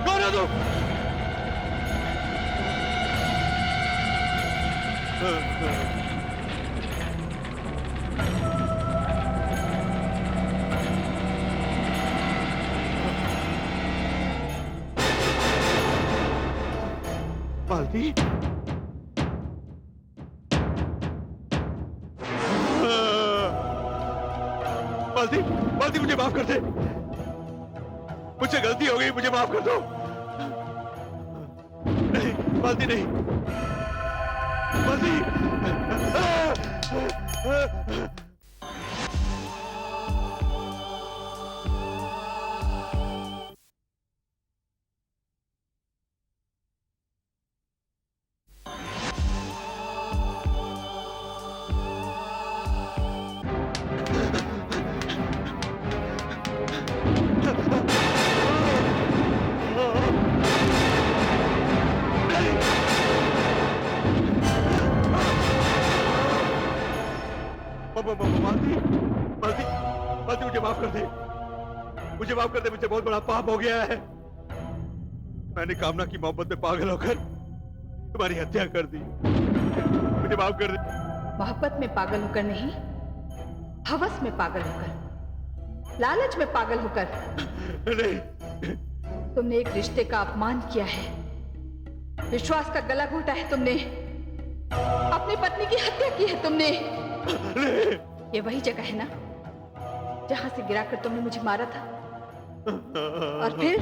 कौन है तू? मालती? मालती, मालती मुझे माफ कर दे। मुझसे गलती हो गई, मुझे माफ कर दो। नहीं, मालती नहीं। मालती! मालती, मालती, मालती मुझे माफ कर दे। मुझे माफ कर दे, मुझे बहुत बड़ा पाप हो गया है। मैंने कामना की मोहब्बत में पागल होकर तुम्हारी हत्या कर दी। मुझे माफ कर दे। मोहब्बत में पागल होकर नहीं, हवस में पागल होकर, लालच में पागल होकर नहीं, तुमने एक रिश्ते का अपमान किया है, विश्वास का गला घोटा है तुमने, अपनी पत्नी की हत्या की है तुमने। ये वही जगह है ना जहां से गिराकर तुमने मुझे मारा था और फिर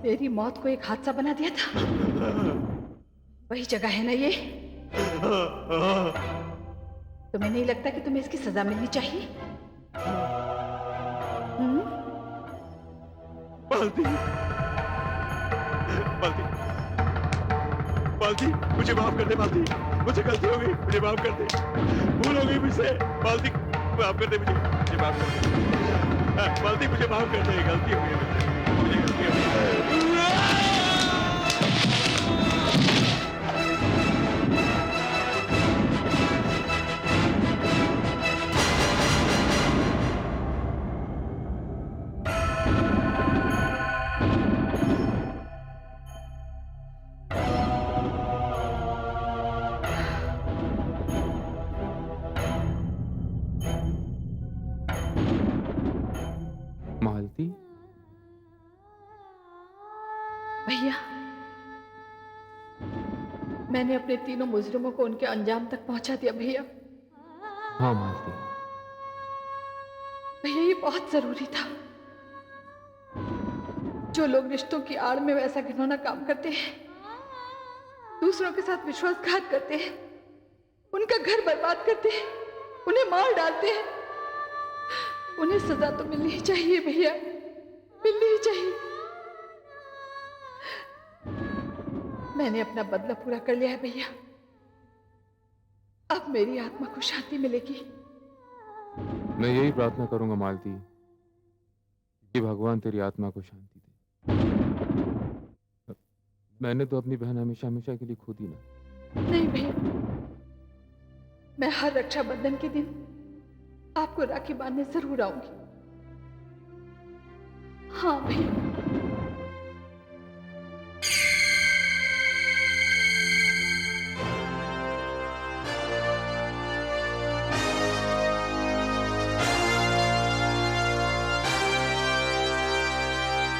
मेरी मौत को एक हादसा बना दिया था। वही जगह है ना ये? तुम्हें नहीं लगता कि तुम्हें इसकी सजा मिलनी चाहिए? मालती, मालती, मालती, मुझे माफ कर दे। मालती, मुझे गलती हो गई, मुझे माफ कर दे। भूल हो गई मुझसे। मालती, माफ कर दे मुझे माफ कर दे। मालती, मुझे माफ कर दे, गलती हो गई मुझे गलती हो गई। मालती, भैया, मैंने अपने तीनों मुजरिमों को उनके अंजाम तक पहुंचा दिया भैया। हाँ मालती, भैया ये बहुत जरूरी था। जो लोग रिश्तों की आड़ में वैसा घिनौना काम करते हैं, दूसरों के साथ विश्वासघात करते हैं, उनका घर बर्बाद करते हैं, उन्हें मार डालते हैं, उन्हें सजा तो मिलनी ही चाहिए भैया, मिलनी ही चाहिए। मैंने अपना बदला पूरा कर लिया है भैया। अब मेरी आत्मा को शांति मिलेगी। मैं यही प्रार्थना करूंगा मालती कि भगवान तेरी आत्मा को शांति दे। मैंने तो अपनी बहन हमेशा हमेशा के लिए खो दी ना। नहीं भैया, मैं हर रक्षाबंधन के दिन आपको राखी बांधने जरूर आऊंगी। हाँ भैया।